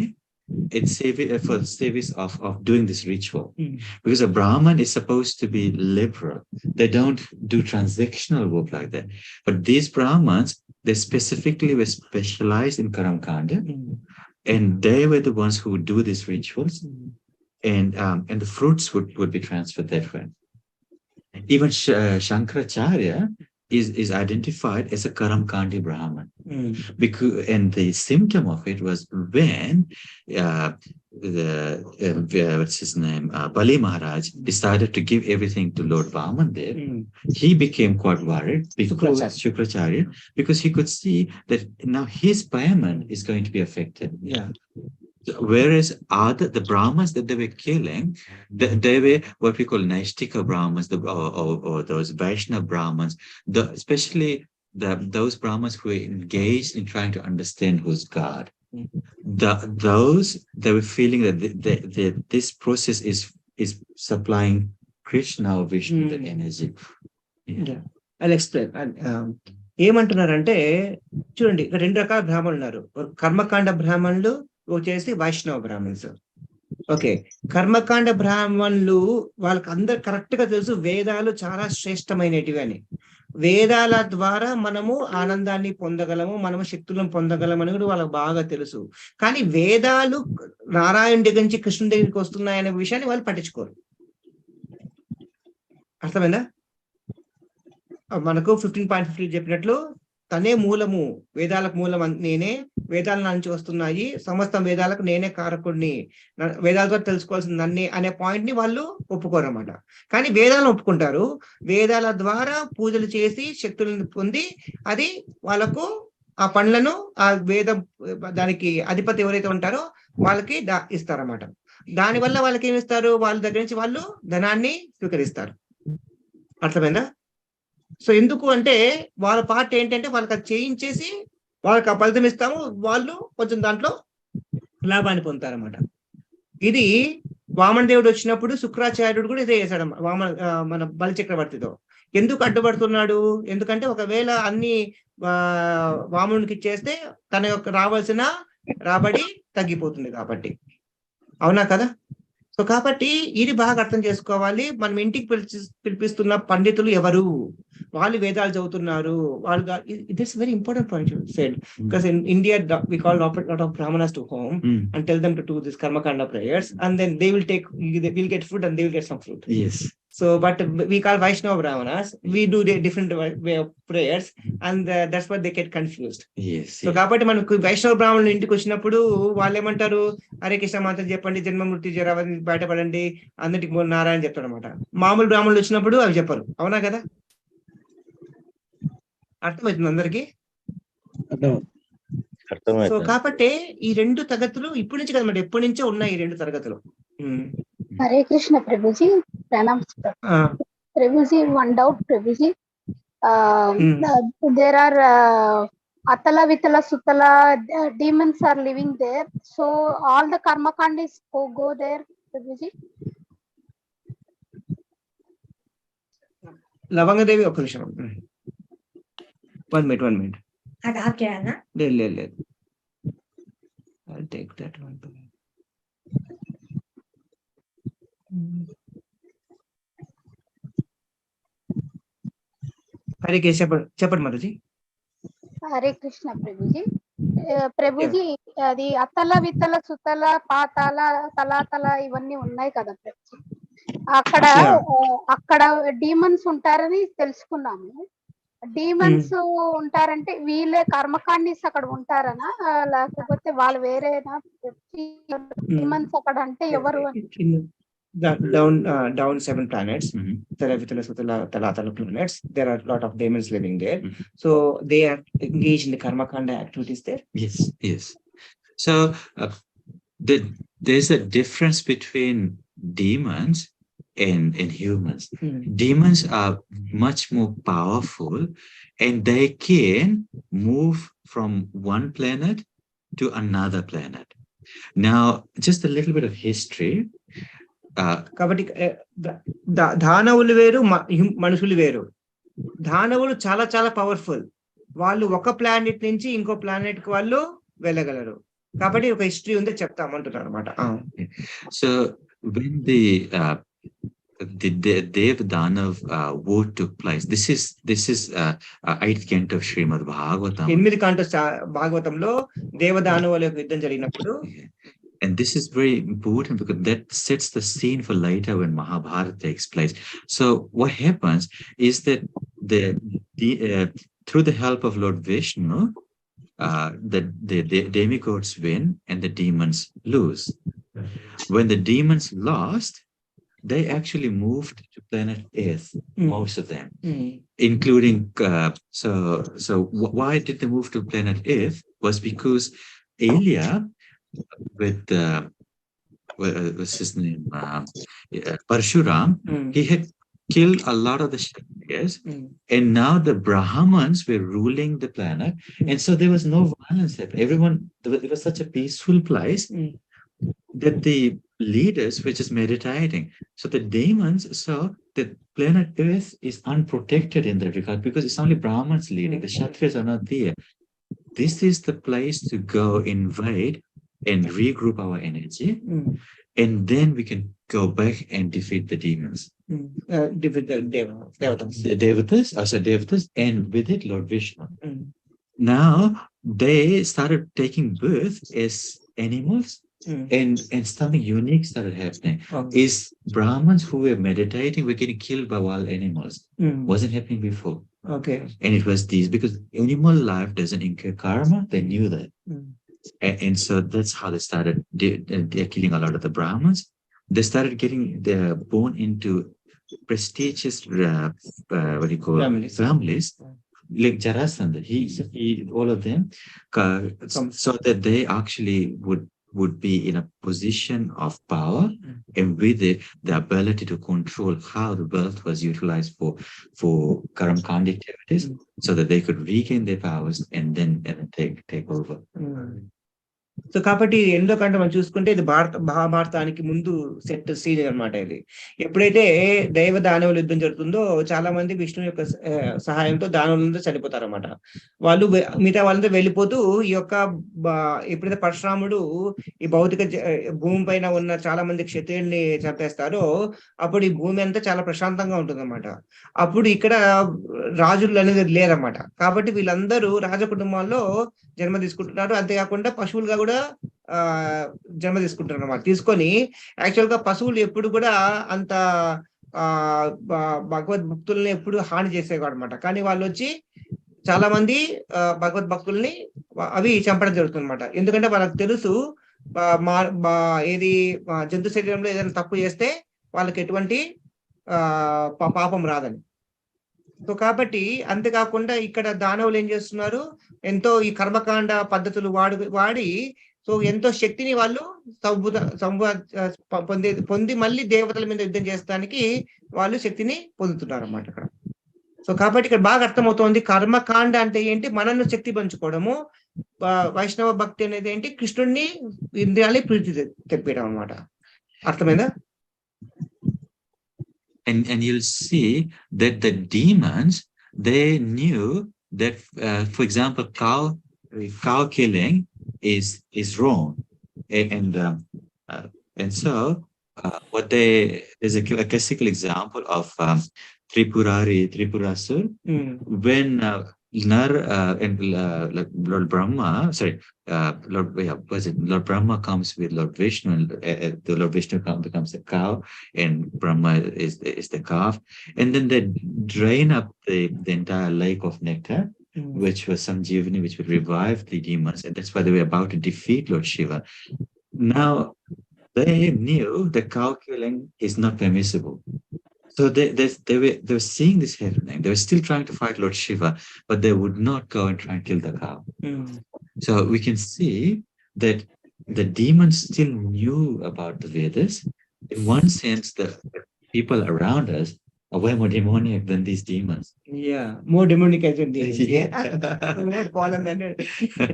for the service of doing this ritual. Because a Brahman is supposed to be liberal. They don't do transactional work like that. But these Brahmins, they specifically were specialized in Karam Kanda, and they were the ones who would do these rituals, and the fruits would be transferred that way. Even Shankaracharya is identified as a Karam Kandi Brahman. Because, and the symptom of it was when what's his name, Bali Maharaj decided to give everything to Lord Vamandev. He became quite worried, because Shukracharya, because he could see that now his payment is going to be affected. Yeah. Whereas the Brahmins that they were killing, they were what we call Naishtika Brahmins, or those Vaishnava Brahmins, especially those Brahmins who were engaged in trying to understand who's God. Those, they were feeling that this process is supplying Krishna or Vishnu the energy. Yeah. I'll explain. ఏమంటున్నారంటే చూడండి, రెండు రకాల బ్రాహ్మణులు ఉన్నారు. కర్మకాండ బ్రాహ్మణులు వచ్చేసి వైష్ణవ బ్రాహ్మణ్స్. ఓకే, కర్మకాండ బ్రాహ్మణులు వాళ్ళకి అందరు కరెక్ట్ గా తెలుసు వేదాలు చాలా శ్రేష్టమైనటివి అని. వేదాల ద్వారా మనము ఆనందాన్ని పొందగలము, మనము శక్తులను పొందగలము అని కూడా వాళ్ళకి బాగా తెలుసు. కానీ వేదాలు నారాయణ దగ్గర నుంచి కృష్ణుడి దగ్గరికి వస్తున్నాయనే విషయాన్ని వాళ్ళు పట్టించుకోరు. అర్థమైందా? మనకు 15.50 చెప్పినట్లు తనే మూలము, వేదాలకు మూలం నేనే, వేదాల నుంచి వస్తున్నాయి, సమస్త వేదాలకు నేనే కారకుడిని, వేదాలతో తెలుసుకోవాల్సింది నన్నే అనే పాయింట్ ని వాళ్ళు ఒప్పుకోరు అన్నమాట. కానీ వేదాలను ఒప్పుకుంటారు. వేదాల ద్వారా పూజలు చేసి శక్తులను పొంది అది వాళ్ళకు ఆ పనులను ఆ వేదం దానికి అధిపతి ఎవరైతే ఉంటారో వాళ్ళకి ఇస్తారన్నమాట. దానివల్ల వాళ్ళకి ఏమి ఇస్తారు? వాళ్ళ దగ్గర నుంచి వాళ్ళు ధనాన్ని స్వీకరిస్తారు. అర్థమైందా? సో ఎందుకు అంటే వాళ్ళ పార్ట్ ఏంటంటే వాళ్ళకి అది చేయించేసి వాళ్ళకి ఆ ఫలితం ఇస్తాము, వాళ్ళు కొంచెం దాంట్లో లాభాన్ని పొందుతారన్నమాట. ఇది వామన దేవుడు వచ్చినప్పుడు శుక్రాచార్యుడు కూడా ఇదే చేశాడు మన బలి చక్రవర్తితో. ఎందుకు అడ్డుపడుతున్నాడు? ఎందుకంటే ఒకవేళ అన్ని వామనునికి ఇచ్చేస్తే తన యొక్క రావాల్సిన రాబడి తగ్గిపోతుంది కాబట్టి. అవునా కదా? సో కాబట్టి ఇది బాగా అర్థం చేసుకోవాలి. మనం ఇంటికి పిలిపిస్తున్న పండితులు ఎవరు? వాళ్ళు వేదాలు చదువుతున్నారు. వాళ్ళు it's very important point you said, because in India we call lot of brahmanas to home and tell them to do this karma kanda prayers, and then they will get food and they will get some fruit. Yes. So but we call Vaishnava brahmanas, we do the different way of prayers, and that's why they get confused. Yes. So కాబట్టి మనకు వైష్ణవ బ్రాహ్మణులు ఇంటికి వచ్చినప్పుడు వాళ్ళు ఏమంటారు? హరే కృష్ణ మంత్రం చెప్పండి, జన్మ మృత్యు జర బయటపడండి, అందరికి నారాయణ చెప్తారు అనమాట. మామూలు బ్రాహ్మణులు వచ్చినప్పుడు అవి చెప్పరు. అవునా కదా? అర్థమవుతుంది అందరికి? సో కాబట్టి ఈ రెండు తరగతులు ఇప్పటి నుంచి కదన్నమాట, ఎప్పటి నుంచో ఉన్నాయి ఈ రెండు తరగతులు. Hare Krishna Prabhuji, Pranam Prabhuji. One doubt Prabhuji, there are Atala Vitala Sutala demons are living there, so all the karma kandis go there Prabhuji. లవంగదేవి ఒక నిమిషం, 1 minute. లేదు, I'll take that one. Hare Krishna చెప్పండి మాతాజీ. హరే కృష్ణ ప్రభుజీ. ప్రభుజీ అది అతల వితల సుతల పాతాల తలాతల ఇవన్నీ ఉన్నాయి కదా ప్రభుజీ. అక్కడ అక్కడ డీమన్స్ ఉంటారని తెలుసుకున్నాము. డీమన్స్ ఉంటారంటే వీళ్ళే కర్మకాండీస్ అక్కడ ఉంటారనా, లేకపోతే వాళ్ళు వేరేనా? డీమన్స్ అక్కడ అంటే ఎవరు? Down 7 planets, Taravitala Sutala Talatala planets. There are a lot of demons living there. So they are engaged in the karma kanda activities there. Yes. So there's a difference between demons and humans. Demons are much more powerful, and they can move from one planet to another planet. Now, just a little bit of history. కాబట్టి దానవులు వేరు, మనుషులు వేరు. దానవులు చాలా చాలా powerful. వాళ్ళు ఒక planet నుంచి ఇంకో ప్లానెట్ కి వాళ్ళు వెళ్ళగలరు. కాబట్టి ఒక హిస్టరీ ఉంది చెప్తామంటున్నారు అనమాట. So when the Dev Danav war took place, this is 8th canto of Srimad Bhagavatam. 8th canto భాగవతంలో దేవదానవుల యొక్క యుద్ధం జరిగినప్పుడు, and this is very important because that sets the scene for later when Mahabharata takes place. So what happens is that through the help of Lord Vishnu, the demigods win and the demons lose. When the demons lost, they actually moved to planet Earth, most of them, including so why did they move to planet Earth was because Elia with what's his name, Parshuram, he had killed a lot of the Kshatriyas, and now the Brahmins were ruling the planet, and so there was no violence there. It was such a peaceful place that the leaders were just meditating. So the demons saw that planet Earth is unprotected in that regard because it's only Brahmins leading. The Kshatriyas are not there. This is the place to go invade and regroup our energy, and then we can go back and defeat the demons. Defeat the Devatas, and with it Lord Vishnu. Now they started taking birth as animals, and something unique started happening. Is Brahmins who were meditating were getting killed by wild animals. Wasn't happening before. Okay. And it was these, because animal life doesn't incur karma. They knew that. And so that's how they started. They're killing a lot of the Brahmins. They started getting born into prestigious what do you call families. Like Jarasandha, he all of them, so that they actually would be in a position of power, and with it the ability to control how the wealth was utilized for karmakandi activities, so that they could regain their powers and then take over. So కాబట్టి ఎందుకంటే మనం చూసుకుంటే ఇది మహాభారతానికి ముందు set scene అనమాట. ఇది ఎప్పుడైతే దైవ దానవుల యుద్ధం జరుగుతుందో చాలా మంది విష్ణు యొక్క సహాయంతో దానవులందరూ చనిపోతారు అనమాట. వాళ్ళు మిగతా వాళ్ళంతా వెళ్ళిపోతూ ఈ యొక్క ఎప్పుడైతే పరశురాముడు ఈ భౌతిక భూమి పైన ఉన్న చాలా మంది క్షత్రియుల్ని చంపేస్తారో అప్పుడు ఈ భూమి అంతా చాలా ప్రశాంతంగా ఉంటుంది అనమాట. అప్పుడు ఇక్కడ రాజులు అనేది లేరన్నమాట. కాబట్టి వీళ్ళందరూ రాజ కుటుంబాల్లో జన్మ తీసుకుంటున్నారు. అంతేకాకుండా పశువులుగా కూడా జన్మ తీసుకుంటారు అన్నమాట. తీసుకొని యాక్చువల్ గా పశువులు ఎప్పుడు కూడా అంత భగవద్భక్తుల్ని ఎప్పుడు హాని చేసేవాడు అనమాట. కానీ వాళ్ళు వచ్చి చాలా మంది భగవద్భక్తుల్ని అవి చంపడం జరుగుతుంది అనమాట. ఎందుకంటే వాళ్ళకి తెలుసు ఏది జంతు శరీరంలో ఏదైనా తప్పు చేస్తే వాళ్ళకి ఎటువంటి పాపం రాదని. సో కాబట్టి అంతేకాకుండా ఇక్కడ దానవులు ఏం చేస్తున్నారు, ఎంతో ఈ కర్మకాండ పద్ధతులు వాడి సో ఎంతో శక్తిని వాళ్ళు పొంది మళ్ళీ దేవతల మీద యుద్ధం చేసడానికి వాళ్ళు శక్తిని పొందుతున్నారు అన్నమాట ఇక్కడ. సో కాబట్టి ఇక్కడ బాగా అర్థమవుతోంది కర్మకాండ అంటే ఏంటి, మనల్ని శక్తి పంచుకోవడము. వైష్ణవ భక్తి అనేది ఏంటి, కృష్ణుడిని ఇంద్రియాలని ప్రీతి తెప్పించడం అన్నమాట. అర్థమైందా? And you'll see that the demons, they knew that, for example, cow killing is wrong, and so what there's a classical example of Tripurasur, when Nar and Lord Brahma, Lord Brahma comes with Lord Vishnu, the Lord Vishnu becomes the cow, and Brahma is the calf, and then they drain up the entire lake of nectar, which was Sanjeevani, which would revive the demons, and that's why they were about to defeat Lord Shiva. Now, they knew the cow killing is not permissible. So they were seeing this happening. They were still trying to fight Lord Shiva, but they would not go and try and kill the cow. So we can see that the demons still knew about the Vedas. In one sense, the people around us are way more demoniac than these demons. Yeah, more demonic as in demons.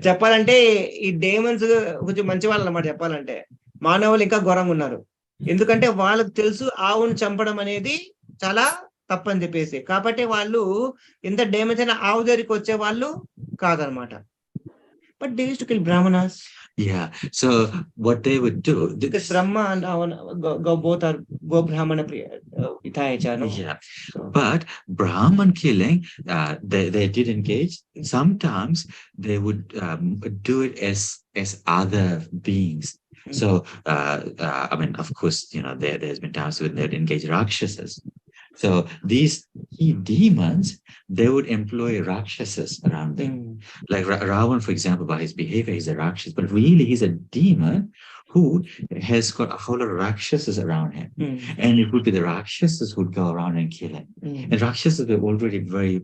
చెప్పాలంటే ఈ demons కొంచెం మంచి వాళ్ళు అన్నమాట. చెప్పాలంటే మానవులు ఇంకా ఘోరంగా ఉన్నారు. ఎందుకంటే వాళ్ళకి తెలుసు ఆవును చంపడం అనేది చాలా తప్పని చెప్పేసి, కాబట్టి వాళ్ళు ఎంత డేమేజ్ అయినా ఆవు దగ్గరికి వచ్చే వాళ్ళు కాదనమాట. But they used to kill Brahmanas. Yeah, so what they would do, because Brahma and both are go Brahmana no? Yeah, but Brahman killing, they did engage. Sometimes they would do it as other beings. So I mean, of course, there's been times when they'd engage Rakshasas. So these demons, they would employ Rakshasas around them. Like Ravan, for example, by his behavior, he's a Rakshas, but really he's a demon who has got a whole lot of Rakshasas around him. And it would be the Rakshasas who would go around and kill him. And Rakshasas were already very,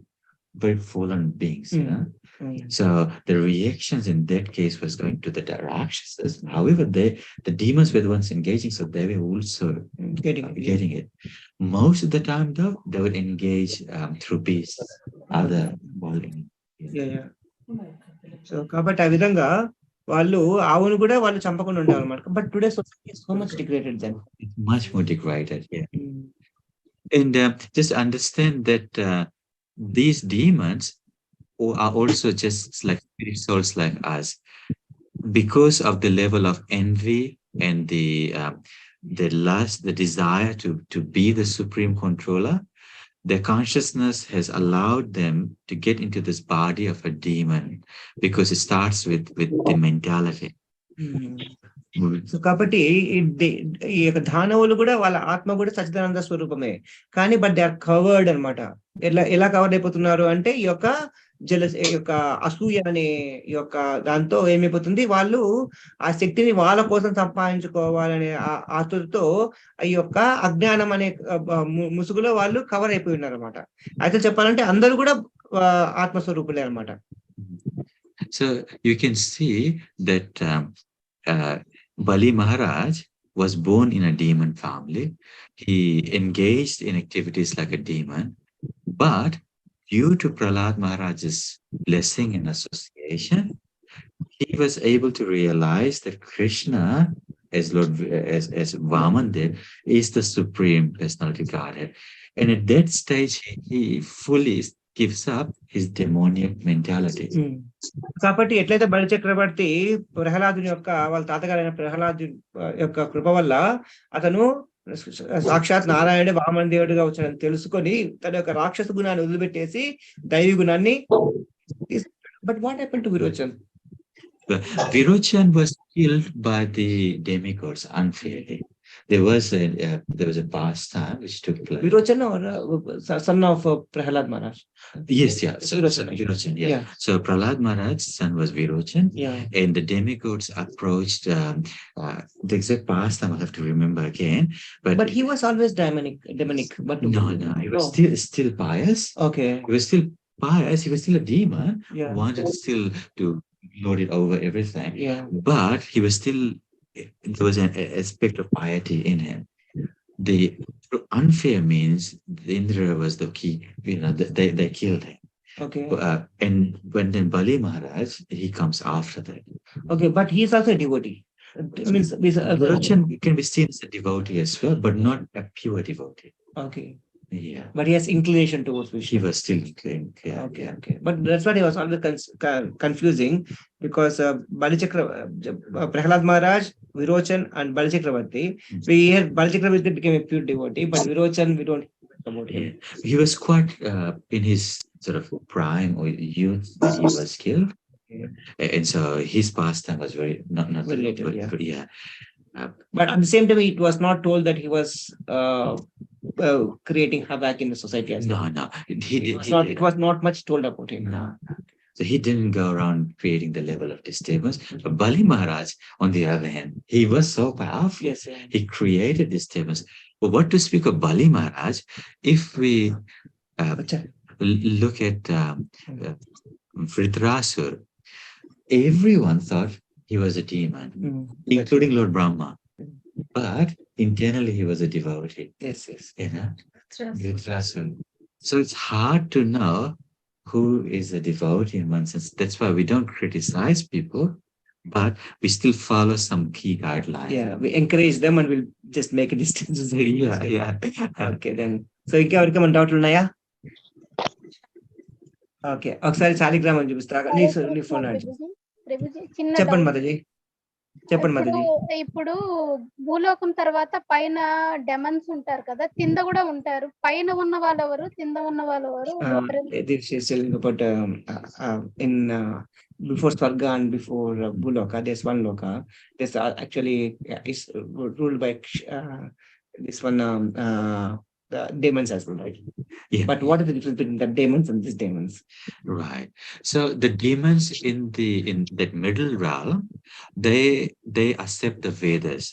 very fallen beings, you know. So the reactions in that case was going to the Rakshasas. However, the demons were the ones engaging, so they were also getting it. Most of the time, though, they would engage through beasts, other bowling. Yeah. So కాబట్టి ఆ విధంగా వాళ్ళు ఆవును కూడా వాళ్ళు చంపకుండా ఉండేవారు అన్నమాట. But today society is so much degraded then. Much more degraded, yeah. And just understand that these demons are also just like spirit souls like us, because of the level of envy and the lust, the desire to be the supreme controller. Their consciousness has allowed them to get into this body of a demon, because it starts with the mentality. So కాబట్టి ఈ యొక్క దానవులు కూడా వాళ్ళ ఆత్మ కూడా సచ్చిదానంద స్వరూపమే, కానీ but they are covered అనమాట. ఎలా కవర్డ్ అయిపోతున్నారు అంటే ఈ యొక్క యొక్క అసూయ అనే యొక్క దాంతో ఏమైపోతుంది, వాళ్ళు ఆ శక్తిని వాళ్ళ కోసం సంపాదించుకోవాలనే ఆతులతో ఈ యొక్క అజ్ఞానం అనే ముసుగులో వాళ్ళు కవర్ అయిపోయి ఉన్నారు అనమాట. అయితే చెప్పాలంటే అందరూ కూడా ఆత్మస్వరూపులే అనమాట. So you can see that Bali Maharaj was born in a demon family. He engaged in activities like a demon, but due to Prahlad Maharaj's blessing and association, he was able to realize that Krishna, as Vaman did, is the supreme personality Godhead. And at that stage, he fully gives up his demoniac mentality. కాబట్టి ఎట్లయితే బలి చక్రవర్తి ప్రహ్లాదుని యొక్క వాళ్ళ తాతగారైన ప్రహ్లాదు యొక్క కృప వల్ల అతను సాక్షాత్ నారాయణుడే వామన దేవుడిగా వచ్చాడని తెలుసుకొని తన యొక్క రాక్షస గుణాన్ని వదిలిపెట్టేసి దైవీ గుణాన్ని. But what happened to Virochan? Virochan was killed by the demigods unfairly. There was a past time which took place. Virochan or son of Prahlad Maharaj? Yes, yeah. So Virochan, yeah. So Prahlad Maharaj's son was Virochan, and the demigods approached the exact past time. I have to remember again. But he was always demonic. But no, he was still pious. Okay. He was still pious. He was still a demon. Wanted still to lord it over everything. But he was still. There was an aspect of piety in him. The unfair means Indra was the key. They killed him. Okay. And when then Bali Maharaj, he comes after that. Okay, but he is also a devotee. It means Virochan can be seen as a devotee as well, but not a pure devotee. Okay. Yeah. But he has inclination towards Vishnu. He was still inclined. Yeah. Okay. But that's why he was always confusing, because Bali Prahlad Maharaj, Virochan and Bali Chakravarti. We hear Bali Chakravarti became a pure devotee, but Virochan we don't about him. He was quite in his sort of prime or youth when he was killed. And so his pastime was very not Very little, but, yeah. but yeah. But at the same time, it was not told that he was creating havoc in the society as well. No, It was not much told about him. No. So he didn't go around creating the level of disturbance. But Bali Maharaj, on the other hand, he was so powerful. Yes, yeah. He created disturbance. But what to speak of Bali Maharaj, if we look at Vritrasur, everyone thought he was a demon, including Lord Brahma. But internally, he was a devotee. Yes. You know, Vritrasur. So it's hard to know who is a devotee in one sense. That's why we don't criticize people, but we still follow some key guidelines. Yeah, we encourage them and we'll just make a distance. Yeah. Okay, then. So ఇంకెవరికి మన డౌట్లు ఉన్నాయా? Okay, ఒకసారి శాలిగ్రామం చూపిస్తా. నీ phone చెప్పండి మాతాజీ. ఇప్పుడు భూలోకం తర్వాత పైన డెమన్స్ ఉంటారు కదా, కింద కూడా ఉంటారు. పైన ఉన్న వాళ్ళెవరు, కింద ఉన్న వాళ్ళెవరు? But in before Swarga and before Bhuloka, there's one Loka. This actually is ruled by this one the demons as well, right? Yeah. But what is the difference between the demons and these demons? Right. So the demons in that middle realm, they accept the Vedas.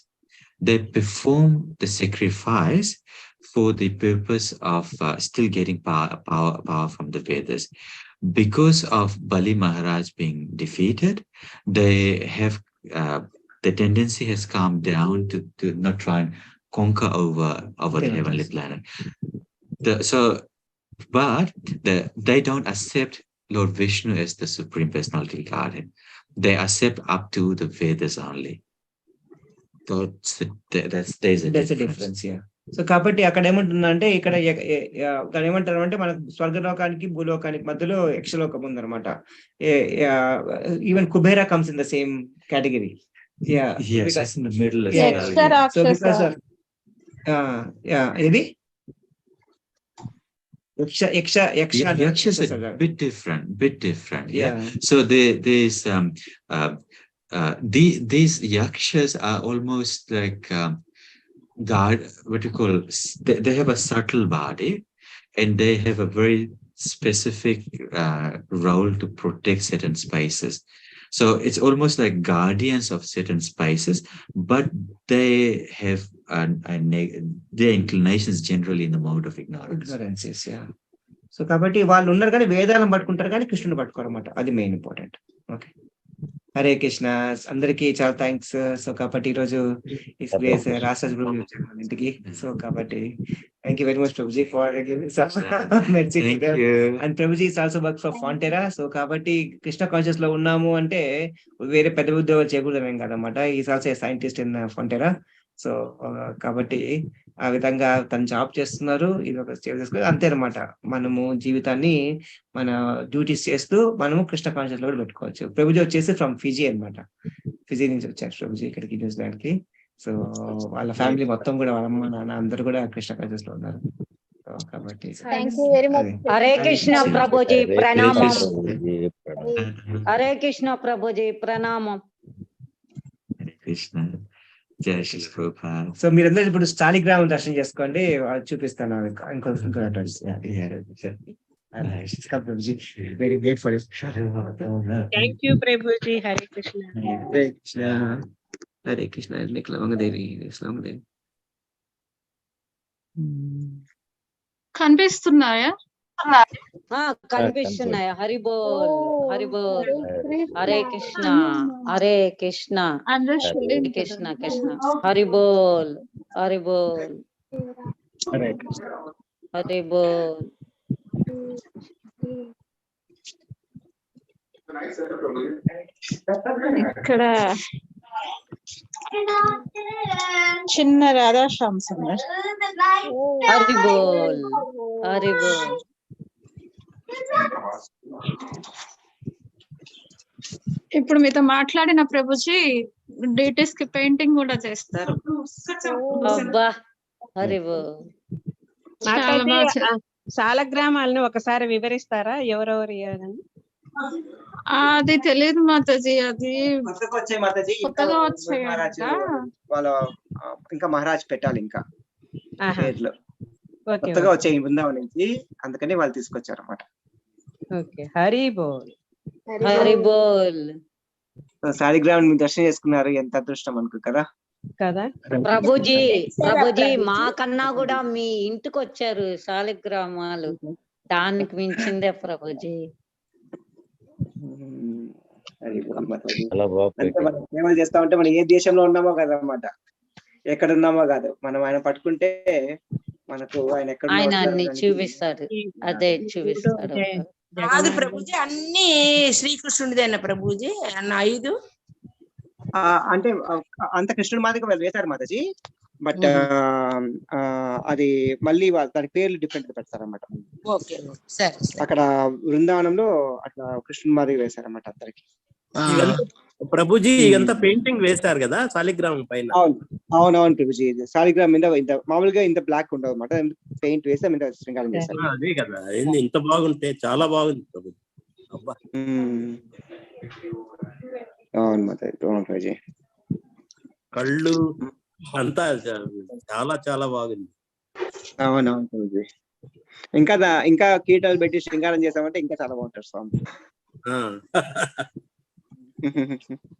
They perform the sacrifice for the purpose of still getting power from the Vedas. Because of Bali Maharaj being defeated, they have the tendency has calmed down to not try and conquer over the heavenly planet. But they don't accept Lord Vishnu as the Supreme Personality Godhead. They accept up to the Vedas only. So there's a difference. Yeah. So కాబట్టి అక్కడ ఏమంటుందంటే ఇక్కడ ఏమంటారు అంటే మనకు స్వర్గలోకానికి భూలోకానికి మధ్యలో యక్షలోకం ఉందన్నమాట. Even Kubera comes in the same category. Yes, in the middle. So because of ఇది Yakshas are a bit different. Yeah. So these yakshas are almost like they have a subtle body and they have a very specific role to protect certain spaces. So it's almost like guardians of certain spaces, but they have their inclinations generally in the mode of ignorance. So కాబట్టి వాళ్ళు ఉన్నారు కానీ వేదాలను పట్టుకుంటారు కానీ కృష్ణుని పట్టుకోరు అన్నమాట. అది main important. Okay, Hare Krishna. అందరికి చాలా థ్యాంక్స్. సో కాబట్టి ఈరోజు రాసాజ్ ప్రభు వచ్చారు మన ఇంటికి. సో కాబట్టి thank you very much Prabhuji for and Prabhuji is also work for Fonterra. So కాబట్టి కృష్ణ కాన్షియస్ లో ఉన్నాము అంటే వేరే పెద్ద ఉద్యోగాలు చేయకూడదు ఏం కదనమాట. Is also scientist in Fonterra. So కాబట్టి ఆ విధంగా తను జాబ్ చేస్తున్నారు. ఇది ఒక సేవ చేసుకుని అంతే అనమాట. మనము జీవితాన్ని మన డ్యూటీస్ చేస్తూ మనము కృష్ణ కాన్షియస్ లో కూడా పెట్టుకోవచ్చు. ప్రభుజీ వచ్చేసి ఫ్రమ్ ఫిజీ అనమాట. ఫిజీ నుంచి వచ్చారు ప్రభుజీ ఇక్కడికి న్యూజిలాండ్ కి. సో వాళ్ళ ఫ్యామిలీ మొత్తం కూడా వాళ్ళ అమ్మ నాన్న అందరు కూడా కృష్ణ కాన్షియస్ లో ఉన్నారు. కాబట్టి హరే కృష్ణ ప్రభుజీ ప్రణామం. హరే కృష్ణ ప్రభుజీ ప్రణామం. హరే కృష్ణ. జై శ్రీ ప్రభుపాద. సో మీరందరూ ఇప్పుడు శాలిగ్రామం దర్శనం చేసుకోండి. చూపిస్తాను ఇంకో very great for thank you Prabhuji. Hare Krishna. Hare Krishna. Hare Krishna. వంగదేవి ఇస్లామదేవి కనిపిస్తున్నాయా? కనిపిస్తున్నాయా? హరిబోల్ హరిబోల్. హరే కృష్ణ హరే కృష్ణ కృష్ణ కృష్ణ. హరిబోల్ హరిబోల్ హరిబోల్. ఇక్కడ చిన్న రాధాశ్యామ్ సుందర్. హరిబోల్ హరిబోల్. ఇప్పుడు మీతో మాట్లాడిన ప్రభుజీ డీటీస్ కి పెయింటింగ్ కూడా చేస్తారు. అబ్బా హరిబోల్. చాలా మాతాజీ బాగా ఆ శాలగ్రామాలను ఒకసారి వివరిస్తారా ఎవరెవరు అని? అది తెలియదు మాతాజీ. అది కొత్తగా వచ్చాయి మాతాజీ, ఇంకా కొత్తగా వచ్చాయి మహారాజ్ అంట. వాళ్ళ ఇంకా మహారాజ్ పెట్టాలి ఇంకా ఆహా, పేర్లు ఓకే కొత్తగా వచ్చాయి బృందావనం నుంచి, అందుకని వాళ్ళు తీసుకొచ్చారు అనమాట. ఓకే. హరి బోల్. హరి బోల్. శాలిగ్రామ్ దర్శనం చేసుకున్నారు, ఎంత అదృష్టం అనుకో కదా. కదా. ప్రభుజీ మా కన్నా కూడా మీ ఇంటికి వచ్చారు శాలిగ్రామాలు, దానికి మించిందే ప్రభుజీ. చాలా బాగా అంటే మనం సేవలు చేస్తా ఉంటే మనం ఏ దేశంలో ఉన్నామో కదా అన్నమాట, ఎక్కడ ఉన్నామో కాదు, మనం ఆయన పట్టుకుంటే మనకు ఆయన ఎక్కడ ఆయన అన్ని చూపిస్తాడు, అదే చూపిస్తాడు. కాదు ప్రభుజీ, అన్ని శ్రీకృష్ణుడిదేనా ప్రభుజీ అన్న 5? అంటే అంత కృష్ణుడి మాదిరిగా వాళ్ళు వేశారు మాతాజీ, బట్ అది మళ్ళీ దాని పేర్లు డిఫరెంట్ పెడతారన్నమాట. ఓకే, సరే. అక్కడ బృందావనంలో అట్లా కృష్ణుడి మాదిరిగా వేశారన్నమాట అందరికి. ప్రభుజీ ఇదంతా పెయింటింగ్ వేస్తారు కదా శాలిగ్రామం పైన? అవునవును ప్రభుజీ, శాలిగ్రామ్ మీద ఇంత మామూలుగా ఇంత బ్లాక్ ఉండదు అనమాట, పెయింట్ వేస్తే మీద శృంగారం చేస్తారు. అదే కదా, ఇంత బాగుంటే చాలా బాగుంది ప్రభుజీ. అబ్బా, అవును మాతాజీ, అవును ప్రభుజీ. కళ్ళు అంతా చాలా చాలా బాగుంది. అవునవును ప్రభుజీ. ఇంకా కీటాలు పెట్టి శృంగారం చేసామంటే ఇంకా చాలా బాగుంటారు స్వామి.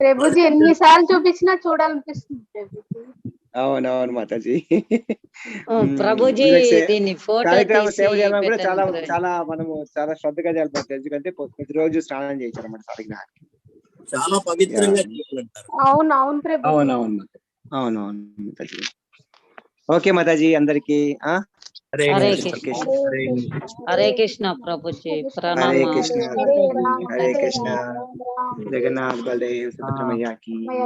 ప్రభుజీ ఎన్నిసార్లు చూపించినా చూడాలనిపిస్తుంది ప్రభుజీ. అవునవును మాతాజీ. ప్రభుజీ దీన్ని ఫోటో సేవ చేయడం కూడా చాలా చాలా మనము చాలా శ్రద్ధగా చేయాలి, ఎందుకంటే ప్రతిరోజు స్నానం చేయించారు అన్నమాట శాలిగ్రామానికి. చాలా పవిత్రంగా చేయాలంటారు. అవునవును ప్రభుజీ. అవునవును అవునవును మాతాజీ. ఓకే మాతాజీ, అందరికి హరే కృష్ణ. హరే కృష్ణ ప్రభుజీ, హరే ప్రణామం. కృష్ణ. హరే కృష్ణ. జగన్నాథ్ బలదేవ్ సుభద్రమయ్య की जय,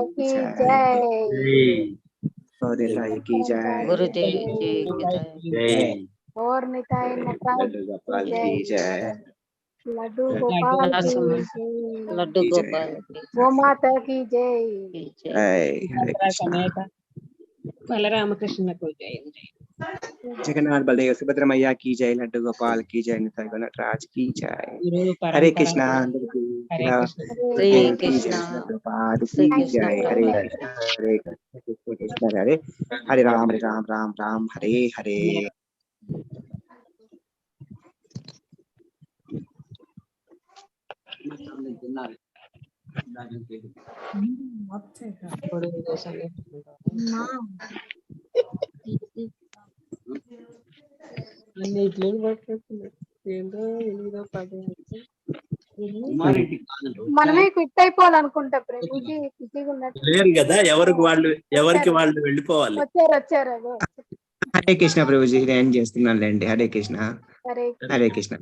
गौरी की जय, गुरुदेव जी की जय, और निताय नटराज गोपाल की जय, लड्डू गोपाल की जय, लड्डू गोपाल गो माता की जय। जय। हरे कृष्ण। బలరామకృష్ణకు జై. जगन्नाथ बलदेव सुभद्रा मैया की जय, लड्डू गोपाल की जय, निताय नटराज की जय। हरे कृष्णा। श्री कृष्ण गोपाल की जय। हरे कृष्ण हरे कृष्ण हरे हरे राम राम राम हरे हरे। మనమే క్విట్ అయిపోవాలనుకుంటా ప్రభుజీ, బిజీగా ఉన్నట్టు. లేరు కదా, ఎవరికి వాళ్ళు వెళ్ళిపోవాలి. వచ్చారు హరే కృష్ణ ప్రభుజీ, నేను చేస్తున్నానులేండి. హరే కృష్ణ సరే హరే కృష్ణ।